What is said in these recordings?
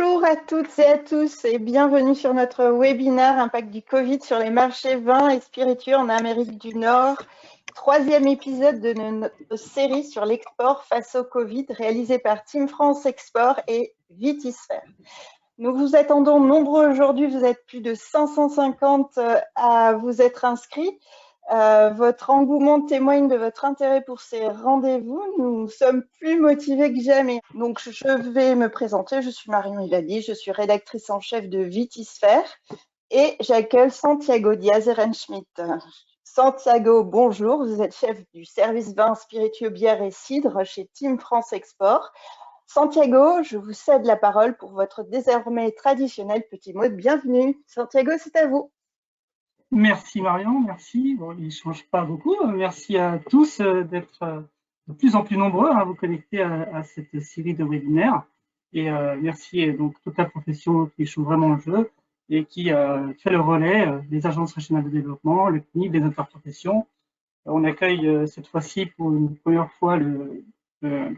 Bonjour à toutes et à tous et bienvenue sur notre webinaire Impact du Covid sur les marchés vins et spiritueux en Amérique du Nord. Troisième épisode de notre série sur l'export face au Covid réalisé par Team France Export et Vitisphère. Nous vous attendons nombreux aujourd'hui, vous êtes plus de 550 à vous être inscrits. Votre engouement témoigne de votre intérêt pour ces rendez-vous. Nous sommes plus motivés que jamais. Donc, je vais me présenter. Je suis Marion Hilali, je suis rédactrice en chef de Vitisphère et j'accueille Santiago Diaz-Ehrenschmidt. Santiago, bonjour. Vous êtes chef du service vin, spiritueux, bière et cidre chez Team France Export. Santiago, je vous cède la parole pour votre désormais traditionnel petit mot de bienvenue. Santiago, c'est à vous. Merci Marion, merci. Bon, il ne change pas beaucoup. Merci à tous d'être de plus en plus nombreux à vous connecter à cette série de webinaires. Et merci donc toute la profession qui joue vraiment le jeu et qui fait le relais des agences régionales de développement, le CNIL, les interprofessions. On accueille cette fois-ci pour une première fois le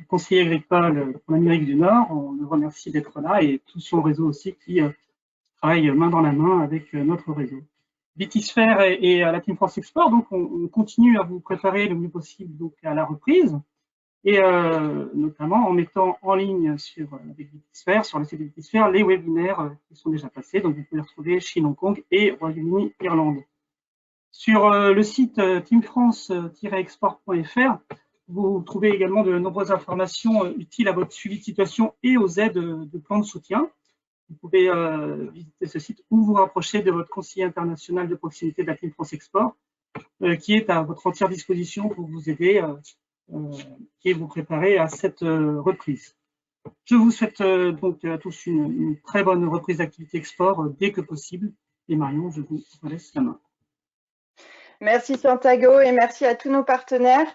conseiller agricole pour l'Amérique du Nord. On le remercie d'être là et tout son réseau aussi qui travaille main dans la main avec notre réseau. Vitisphère et à la Team France Export, donc on continue à vous préparer le mieux possible donc à la reprise et notamment en mettant en ligne avec Vitisphère, sur le site de Vitisphère, les webinaires qui sont déjà passés. Donc vous pouvez les retrouver Chine, Hong Kong et Royaume-Uni, Irlande. Sur le site teamfrance-export.fr, vous trouvez également de nombreuses informations utiles à votre suivi de situation et aux aides de plans de soutien. Vous pouvez visiter ce site ou vous rapprocher de votre conseiller international de proximité de la Team France Export, qui est à votre entière disposition pour vous aider et vous préparer à cette reprise. Je vous souhaite donc à tous une très bonne reprise d'activité export dès que possible. Et Marion, je vous laisse la main. Merci Santiago et merci à tous nos partenaires.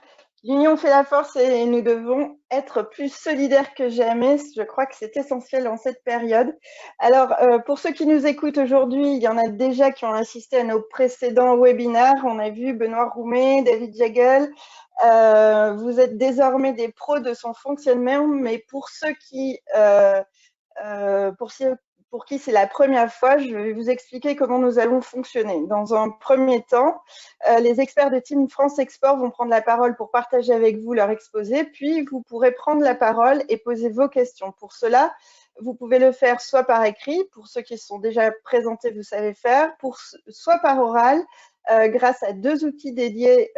L'union fait la force et nous devons être plus solidaires que jamais. Je crois que c'est essentiel en cette période. Alors, pour ceux qui nous écoutent aujourd'hui, il y en a déjà qui ont assisté à nos précédents webinaires. On a vu Benoît Roumet, David Jagel. Vous êtes désormais des pros de son fonctionnement, mais pour ceux qui pour qui c'est la première fois, je vais vous expliquer comment nous allons fonctionner. Dans un premier temps, les experts de Team France Export vont prendre la parole pour partager avec vous leur exposé, puis vous pourrez prendre la parole et poser vos questions. Pour cela, vous pouvez le faire soit par écrit, pour ceux qui sont déjà présentés, vous savez faire, soit par oral, grâce à deux outils dédiés,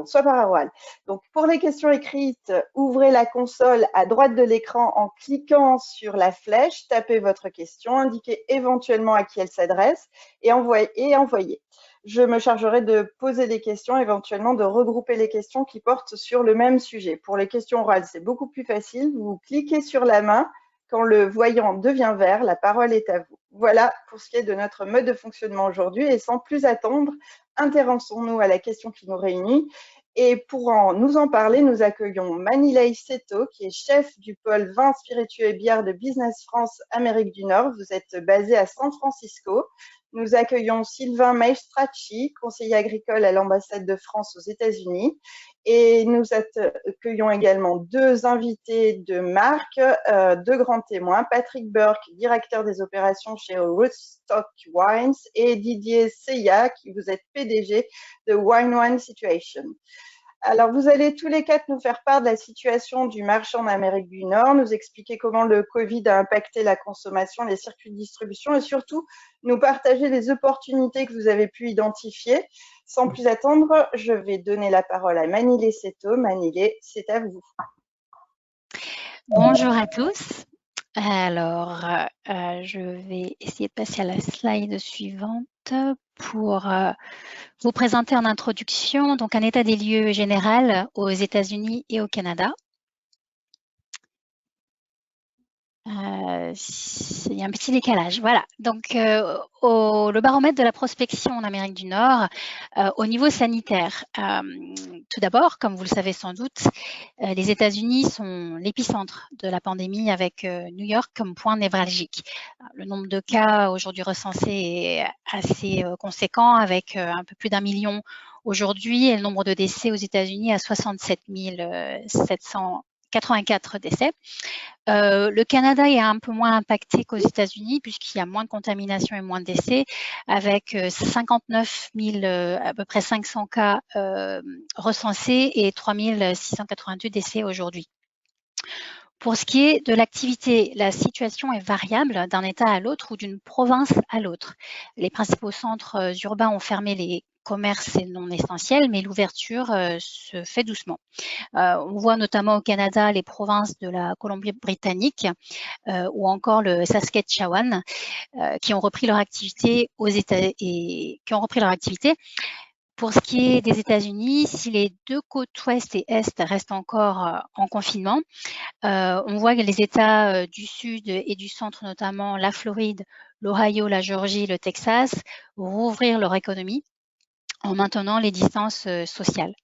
soit par oral. Donc, pour les questions écrites, ouvrez la console à droite de l'écran en cliquant sur la flèche, tapez votre question, indiquez éventuellement à qui elle s'adresse et envoyez. Je me chargerai de poser des questions, éventuellement de regrouper les questions qui portent sur le même sujet. Pour les questions orales, c'est beaucoup plus facile. Vous cliquez sur la main. Quand le voyant devient vert, la parole est à vous. Voilà pour ce qui est de notre mode de fonctionnement aujourd'hui. Et sans plus attendre, intéressons-nous à la question qui nous réunit. Et pour nous en parler, nous accueillons Manilei Seto, qui est chef du pôle vin, spiritueux et bière de Business France Amérique du Nord. Vous êtes basé à San Francisco. Nous accueillons Sylvain Maestracci, conseiller agricole à l'ambassade de France aux États-Unis. Et nous accueillons également deux invités de marque, deux grands témoins, Patrick Burke, directeur des opérations chez Rootstock Wines, et Didier Seya, qui vous êtes PDG de Wine One Situation. Alors, vous allez tous les quatre nous faire part de la situation du marché en Amérique du Nord, nous expliquer comment le Covid a impacté la consommation, les circuits de distribution et surtout nous partager les opportunités que vous avez pu identifier. Sans plus attendre, je vais donner la parole à Manilei Seto. Manilei, c'est à vous. Bonjour à tous. Alors, je vais essayer de passer à la slide suivante pour vous présenter en introduction donc un état des lieux général aux États-Unis et au Canada. Il y a un petit décalage, voilà. Donc, le baromètre de la prospection en Amérique du Nord, au niveau sanitaire. Tout d'abord, comme vous le savez sans doute, les États-Unis sont l'épicentre de la pandémie avec New York comme point névralgique. Le nombre de cas aujourd'hui recensés est assez conséquent avec un peu plus d'1 million aujourd'hui et le nombre de décès aux États-Unis à 67 700 84 décès. Le Canada est un peu moins impacté qu'aux États-Unis puisqu'il y a moins de contamination et moins de décès, avec 59 000, à peu près 500 cas recensés et 3 682 décès aujourd'hui. Pour ce qui est de l'activité, la situation est variable d'un État à l'autre ou d'une province à l'autre. Les principaux centres urbains ont fermé les commerces non essentiels, mais l'ouverture se fait doucement. On voit notamment au Canada les provinces de la Colombie-Britannique ou encore le Saskatchewan qui ont repris leur activité aux États et qui ont repris leur activité. Pour ce qui est des États-Unis, si les deux côtes ouest et est restent encore en confinement, on voit que les États du sud et du centre, notamment la Floride, l'Ohio, la Géorgie, le Texas, vont rouvrir leur économie en maintenant les distances sociales.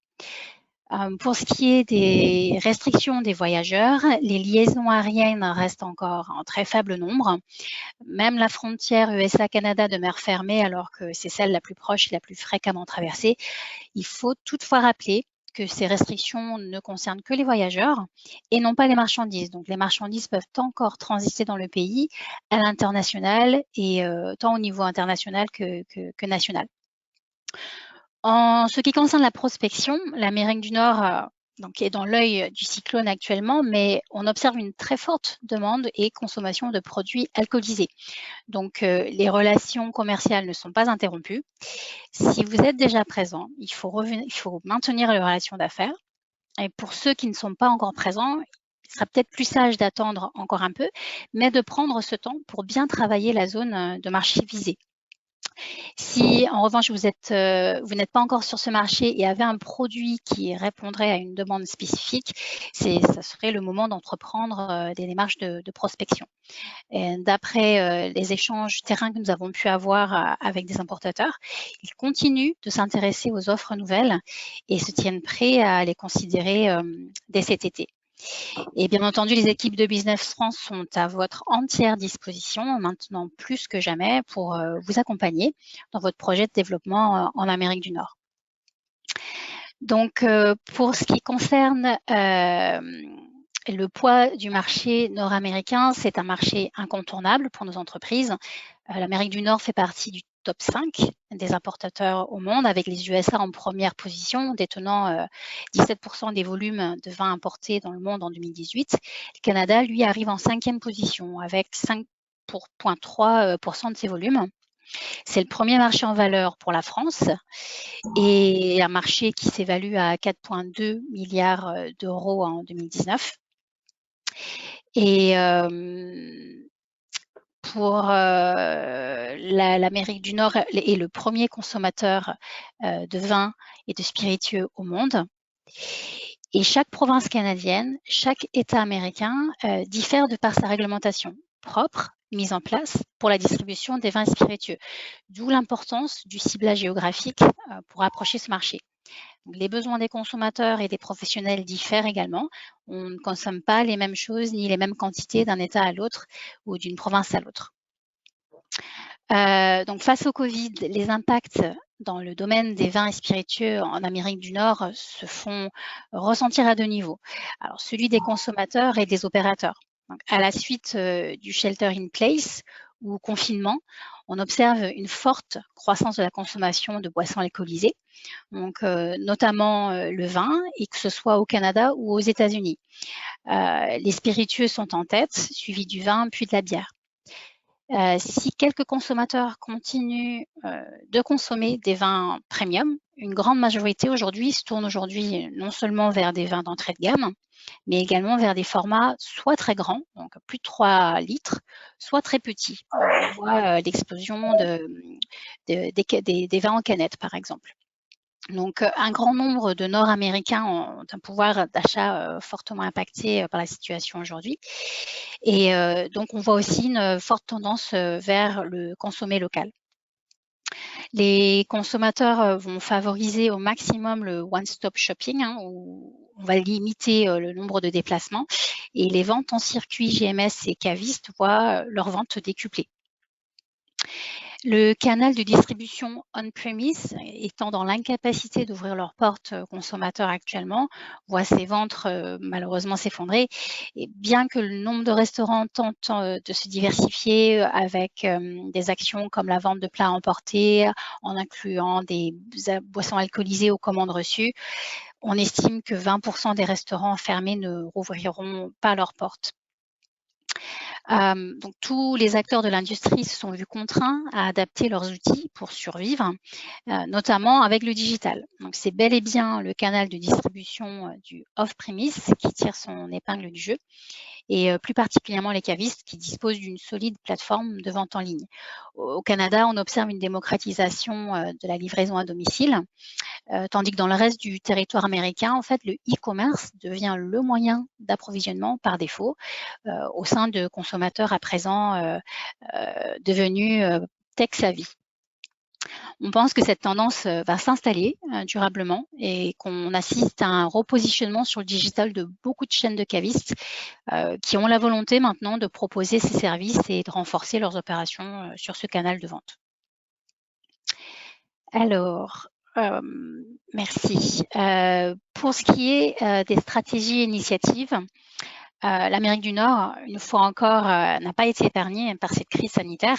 Pour ce qui est des restrictions des voyageurs, les liaisons aériennes restent encore en très faible nombre. Même la frontière USA-Canada demeure fermée alors que c'est celle la plus proche et la plus fréquemment traversée. Il faut toutefois rappeler que ces restrictions ne concernent que les voyageurs et non pas les marchandises. Donc les marchandises peuvent encore transiter dans le pays à l'international et tant au niveau international que national. En ce qui concerne la prospection, l'Amérique du Nord donc, est dans l'œil du cyclone actuellement, mais on observe une très forte demande et consommation de produits alcoolisés. Donc, les relations commerciales ne sont pas interrompues. Si vous êtes déjà présent, il faut maintenir les relations d'affaires. Et pour ceux qui ne sont pas encore présents, il sera peut-être plus sage d'attendre encore un peu, mais de prendre ce temps pour bien travailler la zone de marché visée. Si en revanche vous n'êtes pas encore sur ce marché et avez un produit qui répondrait à une demande spécifique, ça serait le moment d'entreprendre des démarches de prospection. D'après les échanges terrain que nous avons pu avoir avec des importateurs, ils continuent de s'intéresser aux offres nouvelles et se tiennent prêts à les considérer dès cet été. Et bien entendu, les équipes de Business France sont à votre entière disposition maintenant plus que jamais pour vous accompagner dans votre projet de développement en Amérique du Nord. Donc, pour ce qui concerne le poids du marché nord-américain, c'est un marché incontournable pour nos entreprises. L'Amérique du Nord fait partie du top 5 des importateurs au monde, avec les USA en première position, détenant 17% des volumes de vin importés dans le monde en 2018. Le Canada, lui, arrive en 5e position, avec 5,3% de ses volumes. C'est le premier marché en valeur pour la France et un marché qui s'évalue à 4,2 milliards d'euros en 2019. Et pour l'Amérique du Nord est le premier consommateur de vin et de spiritueux au monde. Et chaque province canadienne, chaque État américain diffère de par sa réglementation propre mise en place pour la distribution des vins et spiritueux, d'où l'importance du ciblage géographique pour approcher ce marché. Donc, les besoins des consommateurs et des professionnels diffèrent également. On ne consomme pas les mêmes choses ni les mêmes quantités d'un État à l'autre ou d'une province à l'autre. Donc, face au Covid, les impacts dans le domaine des vins et spiritueux en Amérique du Nord se font ressentir à deux niveaux. Alors, celui des consommateurs et des opérateurs. Donc, à la suite du shelter in place ou confinement, on observe une forte croissance de la consommation de boissons alcoolisées, donc notamment le vin, et que ce soit au Canada ou aux États-Unis. Les spiritueux sont en tête, suivis du vin puis de la bière. Si quelques consommateurs continuent de consommer des vins premium, une grande majorité aujourd'hui se tourne non seulement vers des vins d'entrée de gamme, mais également vers des formats soit très grands, donc plus de 3 litres, soit très petits. On voit l'explosion des vins en canette, par exemple. Donc, un grand nombre de Nord-Américains ont un pouvoir d'achat fortement impacté par la situation aujourd'hui. Et donc, on voit aussi une forte tendance vers le consommer local. Les consommateurs vont favoriser au maximum le one-stop shopping, où on va limiter le nombre de déplacements. Et les ventes en circuit GMS et cavistes voient leurs ventes décuplées. Le canal de distribution on-premise étant dans l'incapacité d'ouvrir leurs portes aux consommateurs actuellement, voit ses ventes malheureusement s'effondrer. Et bien que le nombre de restaurants tente de se diversifier avec des actions comme la vente de plats emportés, en incluant des boissons alcoolisées aux commandes reçues, on estime que 20% des restaurants fermés ne rouvriront pas leurs portes. Donc tous les acteurs de l'industrie se sont vus contraints à adapter leurs outils pour survivre, notamment avec le digital. Donc c'est bel et bien le canal de distribution du off-premise qui tire son épingle du jeu, et plus particulièrement les cavistes qui disposent d'une solide plateforme de vente en ligne. Au Canada, on observe une démocratisation de la livraison à domicile, tandis que dans le reste du territoire américain, en fait, le e-commerce devient le moyen d'approvisionnement par défaut au sein de consommateurs à présent devenus tech-savvy. On pense que cette tendance va s'installer durablement et qu'on assiste à un repositionnement sur le digital de beaucoup de chaînes de cavistes qui ont la volonté maintenant de proposer ces services et de renforcer leurs opérations sur ce canal de vente. Alors, merci. Pour ce qui est des stratégies et initiatives, l'Amérique du Nord, une fois encore, n'a pas été épargnée par cette crise sanitaire.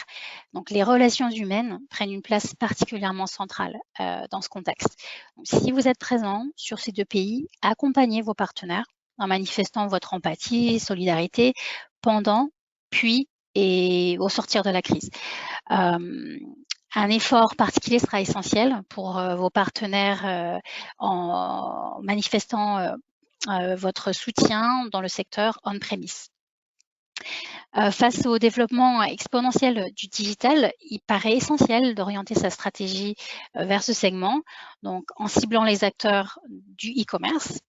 Donc, les relations humaines prennent une place particulièrement centrale dans ce contexte. Donc, si vous êtes présent sur ces deux pays, accompagnez vos partenaires en manifestant votre empathie et solidarité pendant, puis et au sortir de la crise. Un effort particulier sera essentiel pour vos partenaires en manifestant votre soutien dans le secteur on-premise. Face au développement exponentiel du digital, il paraît essentiel d'orienter sa stratégie vers ce segment, donc en ciblant les acteurs du e-commerce.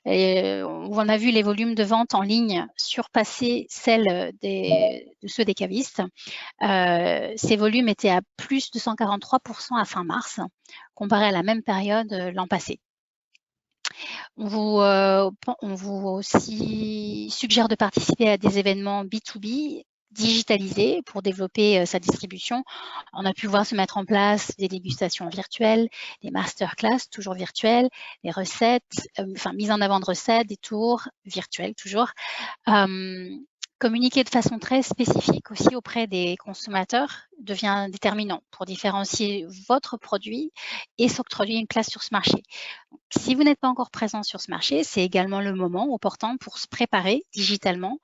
On a vu les volumes de vente en ligne surpasser celles de ceux des cavistes. Ces volumes étaient à plus de 143% à fin mars, comparé à la même période l'an passé. On vous aussi suggère de participer à des événements B2B digitalisés pour développer sa distribution. On a pu voir se mettre en place des dégustations virtuelles, des masterclass toujours virtuelles, des recettes, mise en avant de recettes, des tours virtuels toujours. Communiquer de façon très spécifique aussi auprès des consommateurs devient déterminant pour différencier votre produit et s'octroyer une place sur ce marché. Donc, si vous n'êtes pas encore présent sur ce marché, c'est également le moment opportun pour se préparer digitalement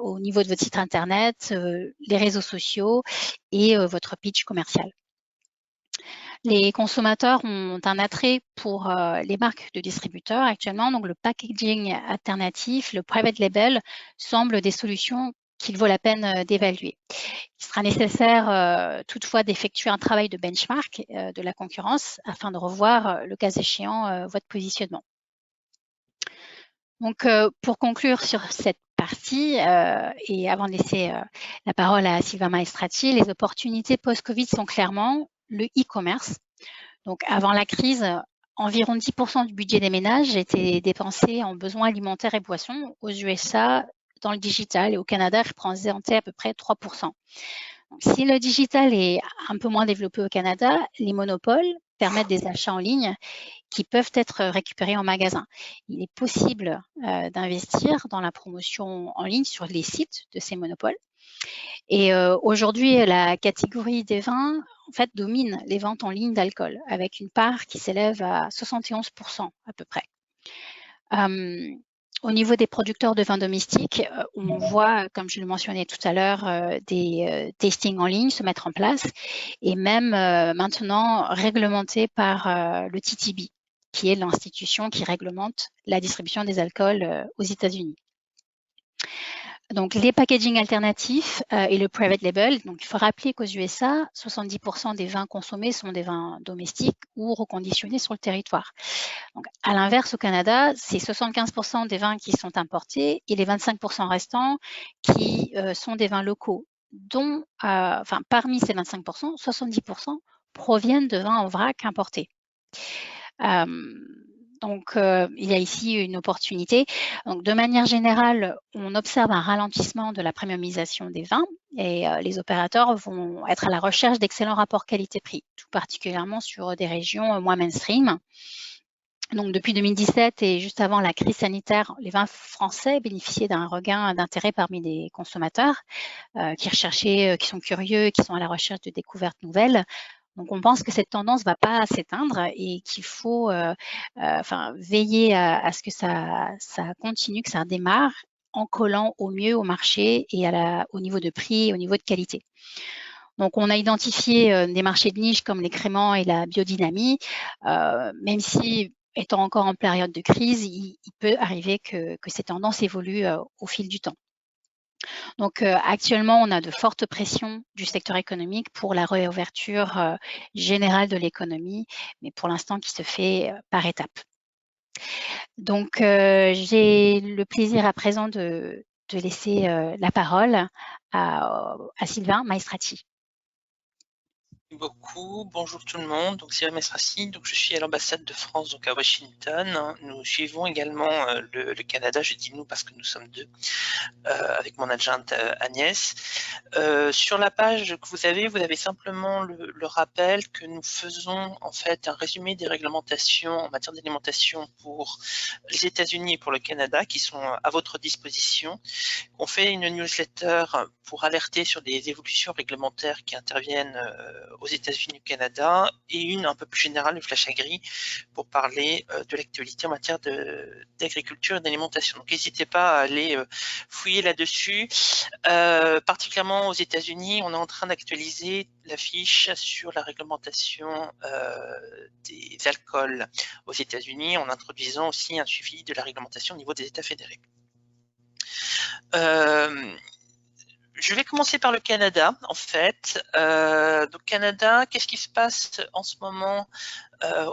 au niveau de votre site internet, les réseaux sociaux et votre pitch commercial. Les consommateurs ont un attrait pour les marques de distributeurs actuellement, donc le packaging alternatif, le private label semblent des solutions qu'il vaut la peine d'évaluer. Il sera nécessaire toutefois d'effectuer un travail de benchmark de la concurrence afin de revoir le cas échéant votre positionnement. Donc pour conclure sur cette partie et avant de laisser la parole à Sylvain Maestrati, les opportunités post-Covid sont clairement le e-commerce. Donc, avant la crise, environ 10% du budget des ménages était dépensé en besoins alimentaires et boissons. Aux USA, dans le digital et au Canada, représentait à peu près 3%. Donc, si le digital est un peu moins développé au Canada, les monopoles permettent des achats en ligne qui peuvent être récupérés en magasin. Il est possible d'investir dans la promotion en ligne sur les sites de ces monopoles. Et aujourd'hui, la catégorie des vins, en fait, domine les ventes en ligne d'alcool, avec une part qui s'élève à 71% à peu près. Au niveau des producteurs de vins domestiques, on voit, comme je le mentionnais tout à l'heure, des tastings en ligne se mettre en place et même maintenant réglementés par le TTB, qui est l'institution qui réglemente la distribution des alcools aux États-Unis. Donc, les packaging alternatifs et le private label. Donc, il faut rappeler qu'aux USA, 70% des vins consommés sont des vins domestiques ou reconditionnés sur le territoire. Donc, à l'inverse, au Canada, c'est 75% des vins qui sont importés et les 25% restants qui sont des vins locaux, dont, parmi ces 25%, 70% proviennent de vins en vrac importés. Donc, il y a ici une opportunité. Donc, de manière générale, on observe un ralentissement de la premiumisation des vins et les opérateurs vont être à la recherche d'excellents rapports qualité-prix, tout particulièrement sur des régions moins mainstream. Donc, depuis 2017 et juste avant la crise sanitaire, les vins français bénéficiaient d'un regain d'intérêt parmi les consommateurs qui recherchaient, qui sont curieux, qui sont à la recherche de découvertes nouvelles. Donc, on pense que cette tendance ne va pas s'éteindre et qu'il faut veiller à ce que ça continue, que ça redémarre en collant au mieux au marché et au niveau de prix et au niveau de qualité. Donc, on a identifié des marchés de niche comme les créments et la biodynamie, même si, étant encore en période de crise, il peut arriver que ces tendances évoluent au fil du temps. Donc, actuellement, on a de fortes pressions du secteur économique pour la réouverture générale de l'économie, mais pour l'instant qui se fait par étapes. Donc, j'ai le plaisir à présent de laisser la parole à Sylvain Maestrati. Beaucoup. Bonjour tout le monde. Donc Sylvain Maestrati, donc je suis à l'ambassade de France, donc à Washington. Nous suivons également le Canada. Je dis nous parce que nous sommes deux, avec mon adjointe Agnès. Sur la page que vous avez simplement le rappel que nous faisons en fait un résumé des réglementations en matière d'alimentation pour les États-Unis et pour le Canada qui sont à votre disposition. On fait une newsletter pour alerter sur des évolutions réglementaires qui interviennent aux États-Unis et au Canada, et une un peu plus générale, le flash agri, pour parler de l'actualité en matière d'agriculture et d'alimentation. Donc n'hésitez pas à aller fouiller là-dessus. Particulièrement aux États-Unis, on est en train d'actualiser la fiche sur la réglementation des alcools aux États-Unis, en introduisant aussi un suivi de la réglementation au niveau des États fédérés. Je vais commencer par le Canada, en fait. Donc Canada, qu'est-ce qui se passe en ce moment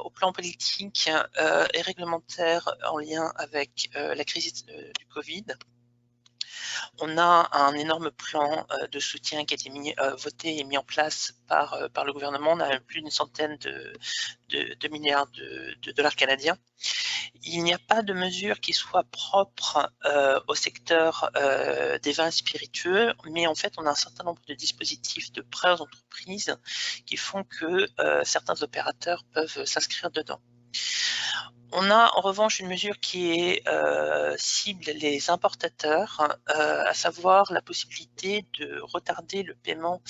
au plan politique et réglementaire en lien avec la crise du Covid? On a un énorme plan de soutien qui a été voté et mis en place par le gouvernement. On a plus d'une centaine de milliards de dollars canadiens. Il n'y a pas de mesure qui soit propre au secteur des vins spiritueux, mais en fait, on a un certain nombre de dispositifs de prêts aux entreprises qui font que certains opérateurs peuvent s'inscrire dedans. On a en revanche une mesure qui cible les importateurs, à savoir la possibilité de retarder le paiement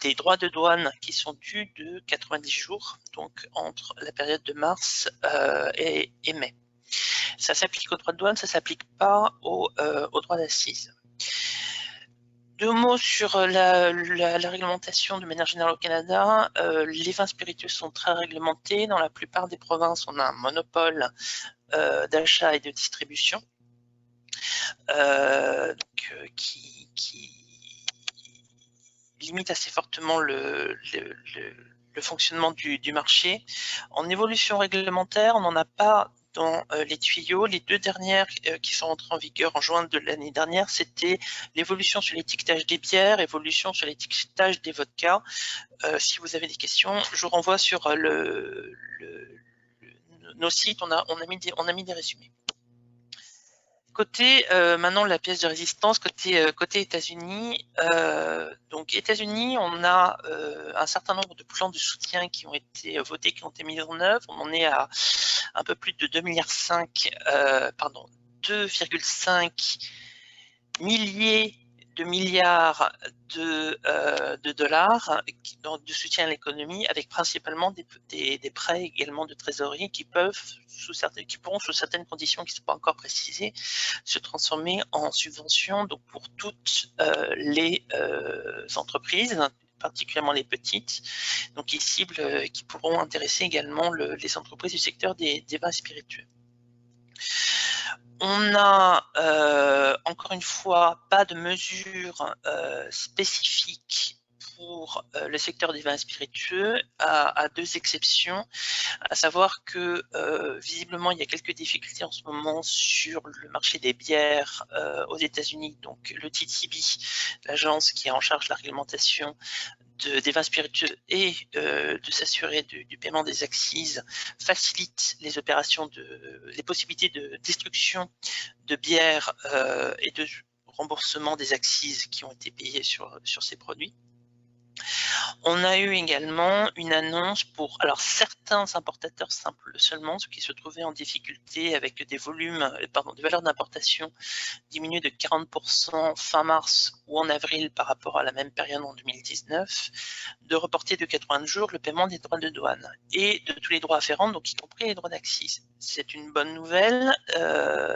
des droits de douane qui sont dus de 90 jours, donc entre la période de mars et mai. Ça s'applique aux droits de douane, ça ne s'applique pas aux droits d'assises. Deux mots sur la réglementation de manière générale au Canada. Les vins spiritueux sont très réglementés. Dans la plupart des provinces, on a un monopole d'achat et de distribution qui limite assez fortement le fonctionnement du marché. En évolution réglementaire, on n'en a pas dans les tuyaux. Les deux dernières qui sont entrées en vigueur en juin de l'année dernière, c'était l'évolution sur l'étiquetage des bières, évolution sur l'étiquetage des vodkas. Si vous avez des questions, je vous renvoie sur nos sites, on a mis des résumés. Côté maintenant la pièce de résistance, côté États-Unis, donc États-Unis, on a un certain nombre de plans de soutien qui ont été votés, qui ont été mis en œuvre. On en est à un peu plus de 2,5 milliers de milliards de dollars de soutien à l'économie, avec principalement des prêts également de trésorerie qui pourront, sous certaines conditions qui ne sont pas encore précisées, se transformer en subventions, donc pour toutes les entreprises, particulièrement les petites, donc qui pourront intéresser également les entreprises du secteur des vins spiritueux. On n'a encore une fois pas de mesures spécifiques pour le secteur des vins spiritueux à deux exceptions, à savoir que visiblement il y a quelques difficultés en ce moment sur le marché des bières aux États-Unis. Donc le TTB, l'agence qui est en charge de la réglementation des vins spiritueux et de s'assurer du paiement des accises, facilite les opérations les possibilités de destruction de bières et de remboursement des accises qui ont été payées sur ces produits. On a eu également une annonce pour certains importateurs simples seulement, ceux qui se trouvaient en difficulté avec des valeurs d'importation diminuées de 40% fin mars ou en avril par rapport à la même période en 2019, de reporter de 80 jours le paiement des droits de douane et de tous les droits afférents, donc y compris les droits d'accise. C'est une bonne nouvelle,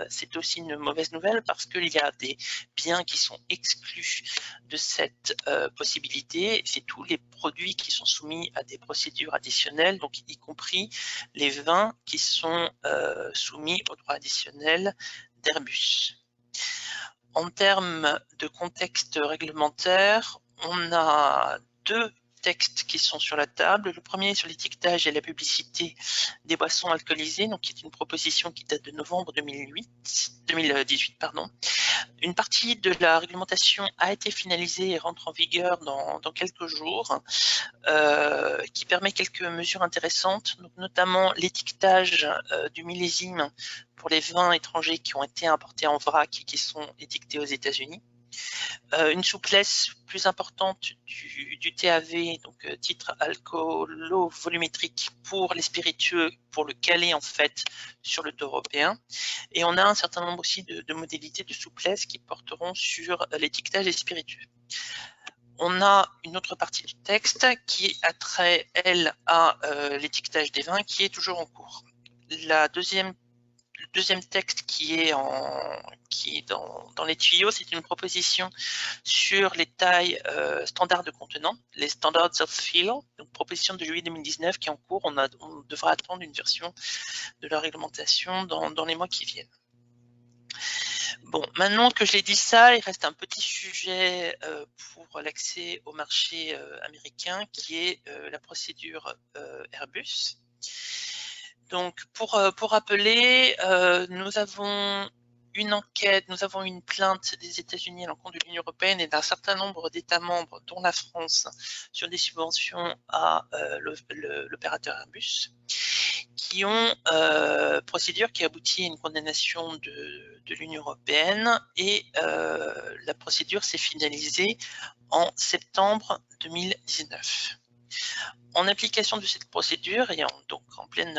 c'est aussi une mauvaise nouvelle parce qu'il y a des biens qui sont exclus de cette possibilité. C'est tous les produits qui sont soumis à des procédures additionnelles, donc y compris les vins qui sont soumis aux droits additionnels d'Airbus. En termes de contexte réglementaire, on a deux textes qui sont sur la table. Le premier sur l'étiquetage et la publicité des boissons alcoolisées, donc qui est une proposition qui date de novembre 2018. Une partie de la réglementation a été finalisée et rentre en vigueur dans quelques jours, qui permet quelques mesures intéressantes, donc notamment l'étiquetage du millésime pour les vins étrangers qui ont été importés en vrac et qui sont étiquetés aux États-Unis. Une souplesse plus importante du TAV, donc titre alcoolo-volumétrique pour les spiritueux, pour le caler en fait sur le taux européen. Et on a un certain nombre aussi de modalités de souplesse qui porteront sur l'étiquetage des spiritueux. On a une autre partie du texte qui a trait, elle, à l'étiquetage des vins qui est toujours en cours. Le deuxième texte qui est dans les tuyaux, c'est une proposition sur les tailles standards de contenants, les standards of fill, donc proposition de juillet 2019 qui est en cours. On devra attendre une version de la réglementation dans les mois qui viennent. Bon, maintenant que je l'ai dit ça, il reste un petit sujet pour l'accès au marché américain qui est la procédure Airbus. Donc, pour rappeler, nous avons une plainte des États-Unis à l'encontre de l'Union européenne et d'un certain nombre d'États membres, dont la France, sur des subventions à l'opérateur Airbus, qui ont procédure qui aboutit à une condamnation de l'Union européenne et la procédure s'est finalisée en septembre 2019. En application de cette procédure et donc en plein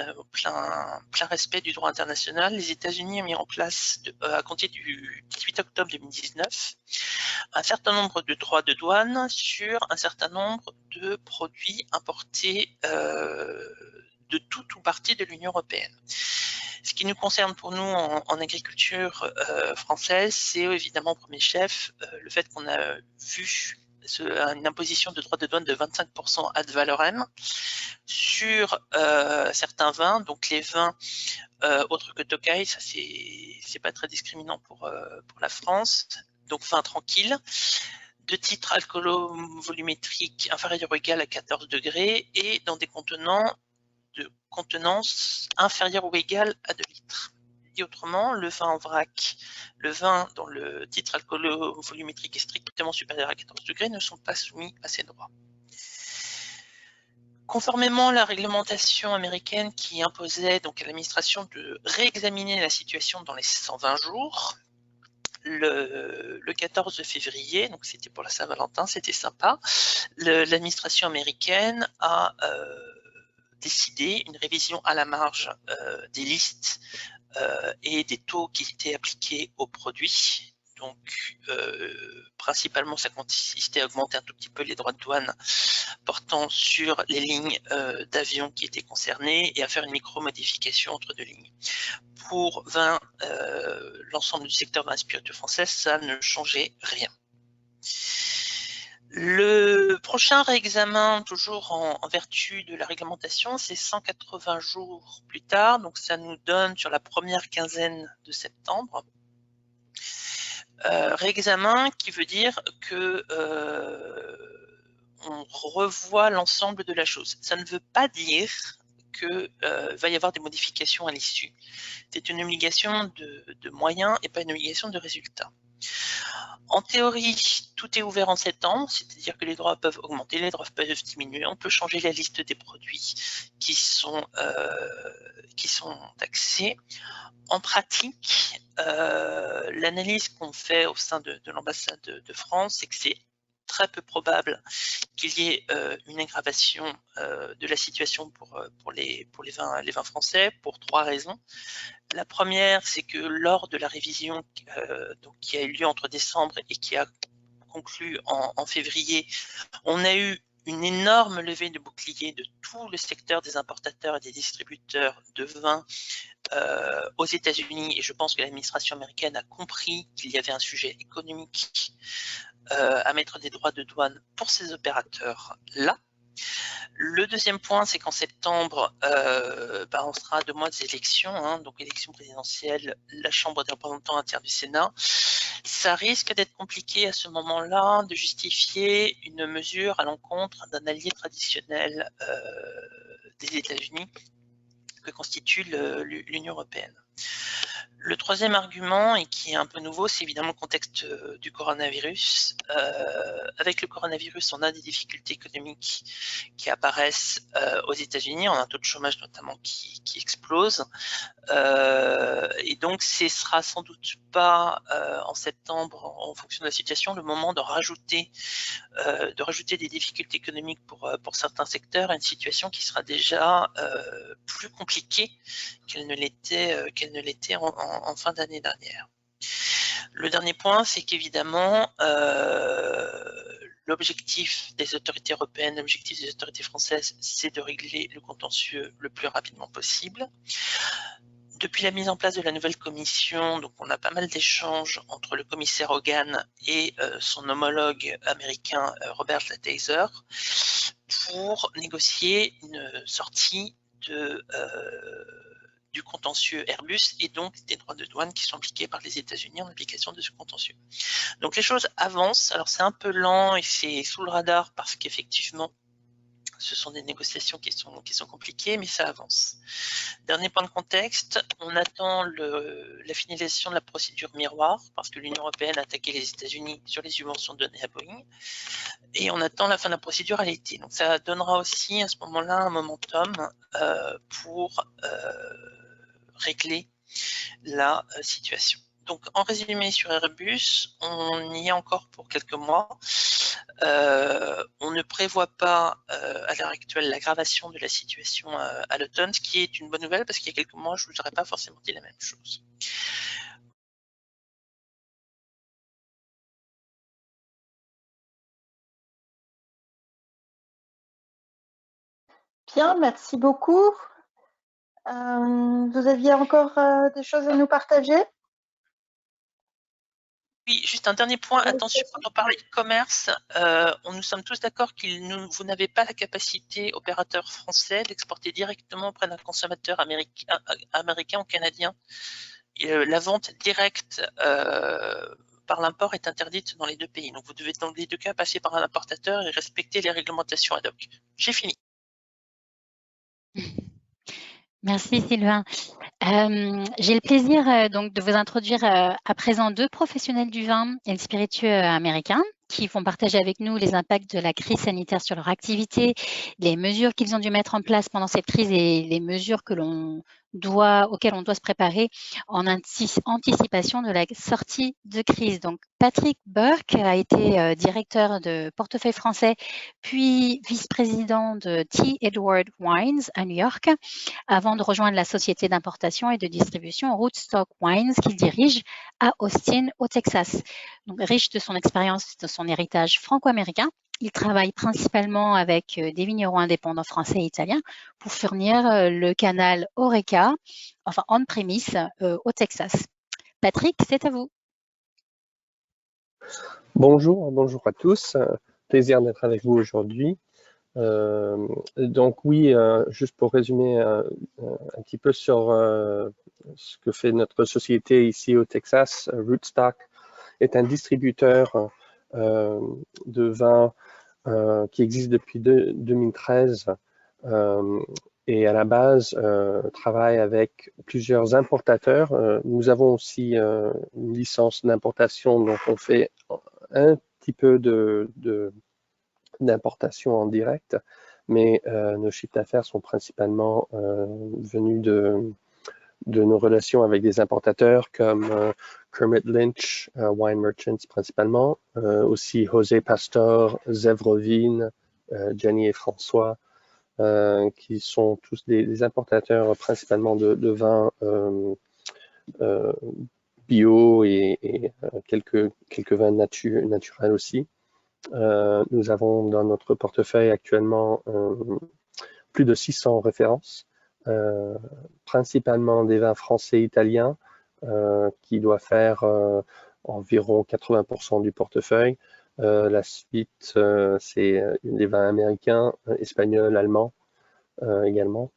respect du droit international, les États-Unis ont mis en place, à compter du 18 octobre 2019, un certain nombre de droits de douane sur un certain nombre de produits importés de tout ou partie de l'Union européenne. Ce qui nous concerne pour nous en agriculture française, c'est évidemment au premier chef le fait qu'on a vu une imposition de droits de douane de 25% ad valorem sur certains vins, donc les vins autres que Tokai, ça c'est pas très discriminant pour la France, donc vin tranquille, de titre alcoolo-volumétrique inférieur ou égal à 14 degrés et dans des contenants de contenance inférieure ou égale à 2 litres. Dit autrement, le vin en vrac, le vin dont le titre alcoolo-volumétrique est strictement supérieur à 14 degrés ne sont pas soumis à ces droits. Conformément à la réglementation américaine qui imposait donc à l'administration de réexaminer la situation dans les 120 jours, le 14 février, donc c'était pour la Saint-Valentin, c'était sympa, l'administration américaine a décidé une révision à la marge des listes et des taux qui étaient appliqués aux produits. Donc, principalement, ça consistait à augmenter un tout petit peu les droits de douane portant sur les lignes d'avion qui étaient concernées et à faire une micro-modification entre deux lignes. Pour l'ensemble du secteur vin spiritueux français, ça ne changeait rien. Le prochain réexamen, toujours en vertu de la réglementation, c'est 180 jours plus tard, donc ça nous donne sur la première quinzaine de septembre. Réexamen qui veut dire que on revoit l'ensemble de la chose. Ça ne veut pas dire qu'il va y avoir des modifications à l'issue. C'est une obligation de moyens et pas une obligation de résultats. En théorie, tout est ouvert en septembre, c'est-à-dire que les droits peuvent augmenter, les droits peuvent diminuer, on peut changer la liste des produits qui sont taxés. En pratique, l'analyse qu'on fait au sein de l'ambassade de France, c'est que c'est très peu probable qu'il y ait une aggravation de la situation pour les vins français, pour 3 raisons. La première, c'est que lors de la révision qui a eu lieu entre décembre et qui a conclu en février, on a eu une énorme levée de boucliers de tout le secteur des importateurs et des distributeurs de vins aux États-Unis, et je pense que l'administration américaine a compris qu'il y avait un sujet économique à mettre des droits de douane pour ces opérateurs-là. Le deuxième point, c'est qu'en septembre, on sera à 2 mois des élections, donc élections présidentielles, la Chambre des représentants interne du Sénat. Ça risque d'être compliqué à ce moment-là de justifier une mesure à l'encontre d'un allié traditionnel des États-Unis que constitue l'Union européenne. Le troisième argument, et qui est un peu nouveau, c'est évidemment le contexte du coronavirus. Avec le coronavirus, on a des difficultés économiques qui apparaissent aux États-Unis. On a un taux de chômage notamment qui explose. Et donc, ce sera sans doute pas en septembre, en fonction de la situation, le moment de rajouter des difficultés économiques pour certains secteurs à une situation qui sera déjà plus compliquée qu'elle ne l'était en fin d'année dernière. Le dernier point, c'est qu'évidemment, l'objectif des autorités européennes, l'objectif des autorités françaises, c'est de régler le contentieux le plus rapidement possible. Depuis la mise en place de la nouvelle commission, donc on a pas mal d'échanges entre le commissaire Hogan et son homologue américain Robert Lighthizer pour négocier une sortie du contentieux Airbus et donc des droits de douane qui sont appliqués par les États-Unis en application de ce contentieux. Donc les choses avancent. Alors c'est un peu lent et c'est sous le radar parce qu'effectivement ce sont des négociations qui sont compliquées, mais ça avance. Dernier point de contexte, on attend la finalisation de la procédure miroir, parce que l'Union européenne a attaqué les États-Unis sur les subventions données à Boeing, et on attend la fin de la procédure à l'été. Donc ça donnera aussi à ce moment-là un momentum pour régler la situation. Donc en résumé sur Airbus, on y est encore pour quelques mois. On ne prévoit pas à l'heure actuelle l'aggravation de la situation à l'automne, ce qui est une bonne nouvelle parce qu'il y a quelques mois, je ne vous aurais pas forcément dit la même chose. Bien, merci beaucoup. Vous aviez encore des choses à nous partager? Oui, juste un dernier point, attention, quand on parle de commerce, nous sommes tous d'accord que vous n'avez pas la capacité, opérateur français, d'exporter directement auprès d'un consommateur américain ou canadien. La vente directe par l'import est interdite dans les 2 pays. Donc vous devez dans les 2 cas passer par un importateur et respecter les réglementations ad hoc. J'ai fini. Merci Sylvain. J'ai le plaisir donc de vous introduire à présent 2 professionnels du vin et le spiritueux américains qui vont partager avec nous les impacts de la crise sanitaire sur leur activité, les mesures qu'ils ont dû mettre en place pendant cette crise et les mesures auxquelles on doit se préparer en anticipation de la sortie de crise. Donc, Patrick Burke a été directeur de portefeuille français, puis vice-président de T. Edward Wines à New York, avant de rejoindre la société d'importation et de distribution Rootstock Wines qu'il dirige à Austin, au Texas. Donc, riche de son expérience, de son héritage franco-américain, il travaille principalement avec des vignerons indépendants français et italiens pour fournir le canal Horeca, enfin on-premise, au Texas. Patrick, c'est à vous. Bonjour à tous. Plaisir d'être avec vous aujourd'hui. Donc oui, juste pour résumer un petit peu sur ce que fait notre société ici au Texas, Rootstock est un distributeur de vins qui existe depuis 2013 et à la base travaille avec plusieurs importateurs. Nous avons aussi une licence d'importation, donc on fait un petit peu d'importation en direct, mais nos chiffres d'affaires sont principalement venus de nos relations avec des importateurs comme Kermit Lynch, Wine Merchants principalement, aussi José Pastor, Zev Rovin, Jenny et François, qui sont tous des importateurs principalement de vins bio et quelques vins naturels aussi. Nous avons dans notre portefeuille actuellement plus de 600 références, principalement des vins français et italiens, qui doit faire environ 80% du portefeuille. La suite, c'est des vins américains, espagnols, allemands également.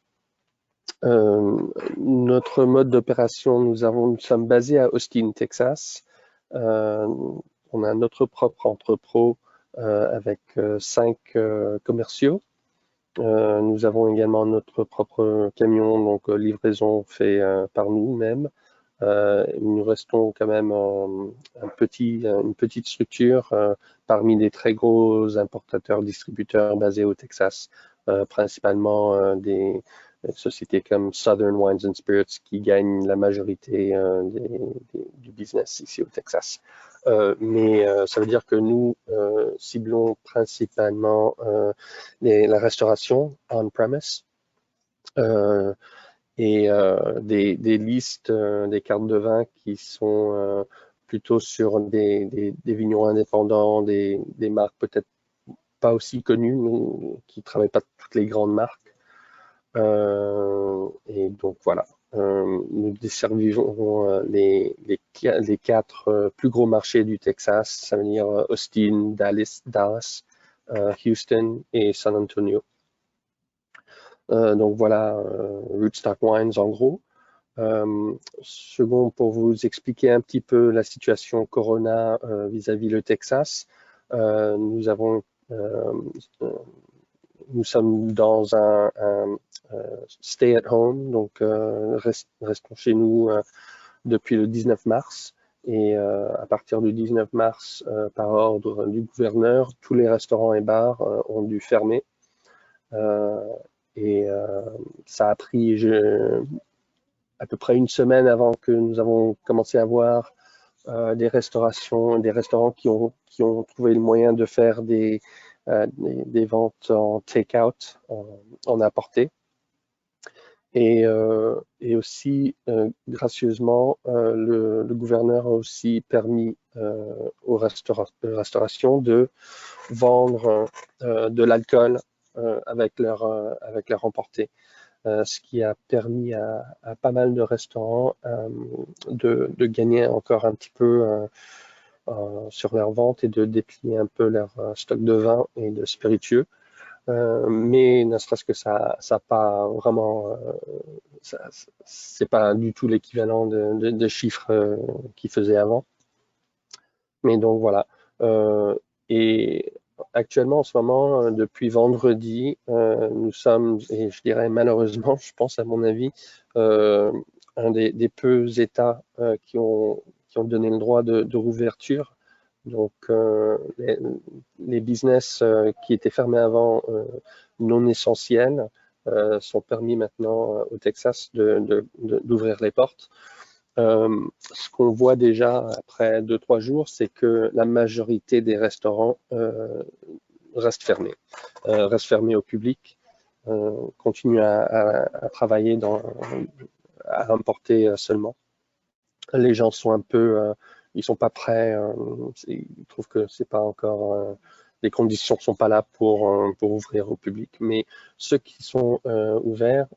Notre mode d'opération, nous sommes basés à Austin, Texas. On a notre propre entrepôt avec 5 commerciaux. Nous avons également notre propre camion, donc livraison fait par nous-mêmes. Nous restons quand même une petite structure parmi des très gros importateurs-distributeurs basés au Texas, principalement des sociétés comme Southern Wines and Spirits qui gagnent la majorité du business ici au Texas. Mais ça veut dire que nous ciblons principalement la restauration on-premise et des listes, des cartes de vin qui sont plutôt sur des vignerons indépendants, des marques peut-être pas aussi connues, qui ne travaillent pas toutes les grandes marques. Et donc voilà, nous desservons les 4 plus gros marchés du Texas, ça veut dire Austin, Dallas, Houston et San Antonio. Donc voilà, Rootstock Wines en gros. Second, pour vous expliquer un petit peu la situation Corona vis-à-vis le Texas, nous sommes dans un stay at home, donc restons chez nous depuis le 19 mars. Et à partir du 19 mars, par ordre du gouverneur, tous les restaurants et bars ont dû fermer. Et ça a pris à peu près une semaine avant que nous avons commencé à voir des restaurants qui ont trouvé le moyen de faire des ventes en take-out, en apporté. Et aussi, gracieusement, le gouverneur a aussi permis aux restaurations de vendre de l'alcool avec leur emporté. Ce qui a permis à pas mal de restaurants de gagner encore un petit peu sur leur vente et de déplier un peu leur stock de vin et de spiritueux. Mais ne serait-ce que ça pas vraiment, c'est pas du tout l'équivalent de chiffres qu'ils faisaient avant. Mais donc voilà. Et actuellement, en ce moment, depuis vendredi, nous sommes, et je dirais malheureusement, je pense à mon avis, un des peu États qui ont donné le droit de rouverture. Donc, les business qui étaient fermés avant, non essentiels, sont permis maintenant au Texas d'ouvrir les portes. Ce qu'on voit déjà après 2-3 jours, c'est que la majorité des restaurants restent fermés au public, continuent à travailler à importer seulement. Les gens sont un peu, ils sont pas prêts, ils trouvent que c'est pas encore, les conditions sont pas là pour ouvrir au public. Mais ceux qui sont ouverts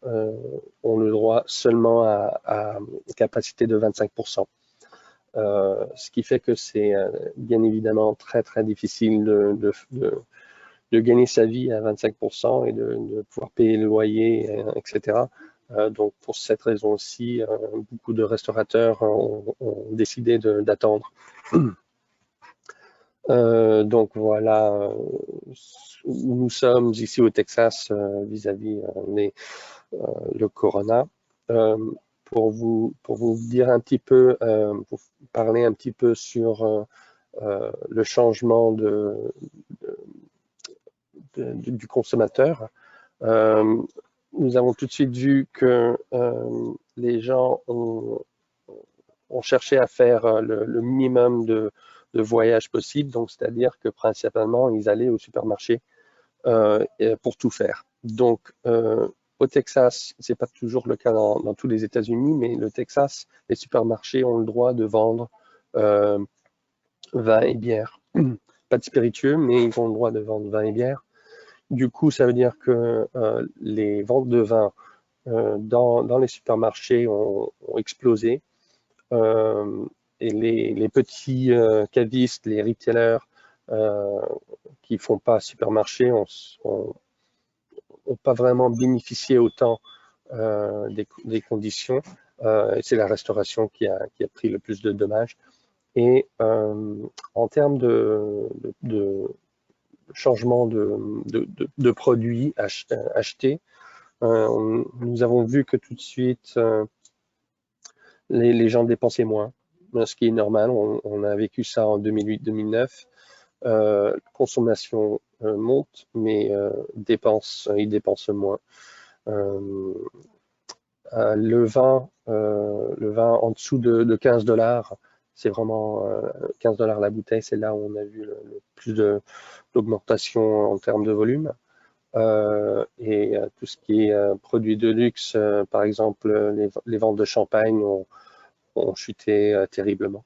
ont le droit seulement à capacité de 25%. Ce qui fait que c'est bien évidemment très très difficile de gagner sa vie à 25% et de pouvoir payer le loyer, etc. Donc pour cette raison aussi, beaucoup de restaurateurs ont décidé d'attendre. Donc voilà où nous sommes ici au Texas vis-à-vis le Corona. Pour vous dire un petit peu, pour parler un petit peu sur le changement du consommateur, nous avons tout de suite vu que les gens ont cherché à faire le minimum de voyages possible, donc c'est-à-dire que principalement ils allaient au supermarché pour tout faire. Donc au Texas, c'est pas toujours le cas dans tous les États-Unis, mais le Texas, les supermarchés ont le droit de vendre vin et bière. Pas de spiritueux, mais ils ont le droit de vendre vin et bière. Du coup, ça veut dire que les ventes de vin dans les supermarchés ont explosé. Et les petits cavistes, les retailers qui font pas supermarché ont pas vraiment bénéficié autant des conditions. C'est la restauration qui a pris le plus de dommages. Et en termes de changement de produits achetés, nous avons vu que tout de suite, les gens dépensaient moins, ce qui est normal. On a vécu ça en 2008-2009. Consommation monte, mais ils dépensent moins. Le vin en dessous de 15 $, c'est vraiment 15 $ la bouteille, c'est là où on a vu le plus d'augmentation en termes de volume. Et tout ce qui est produits de luxe, par exemple, les ventes de champagne ont chuté terriblement.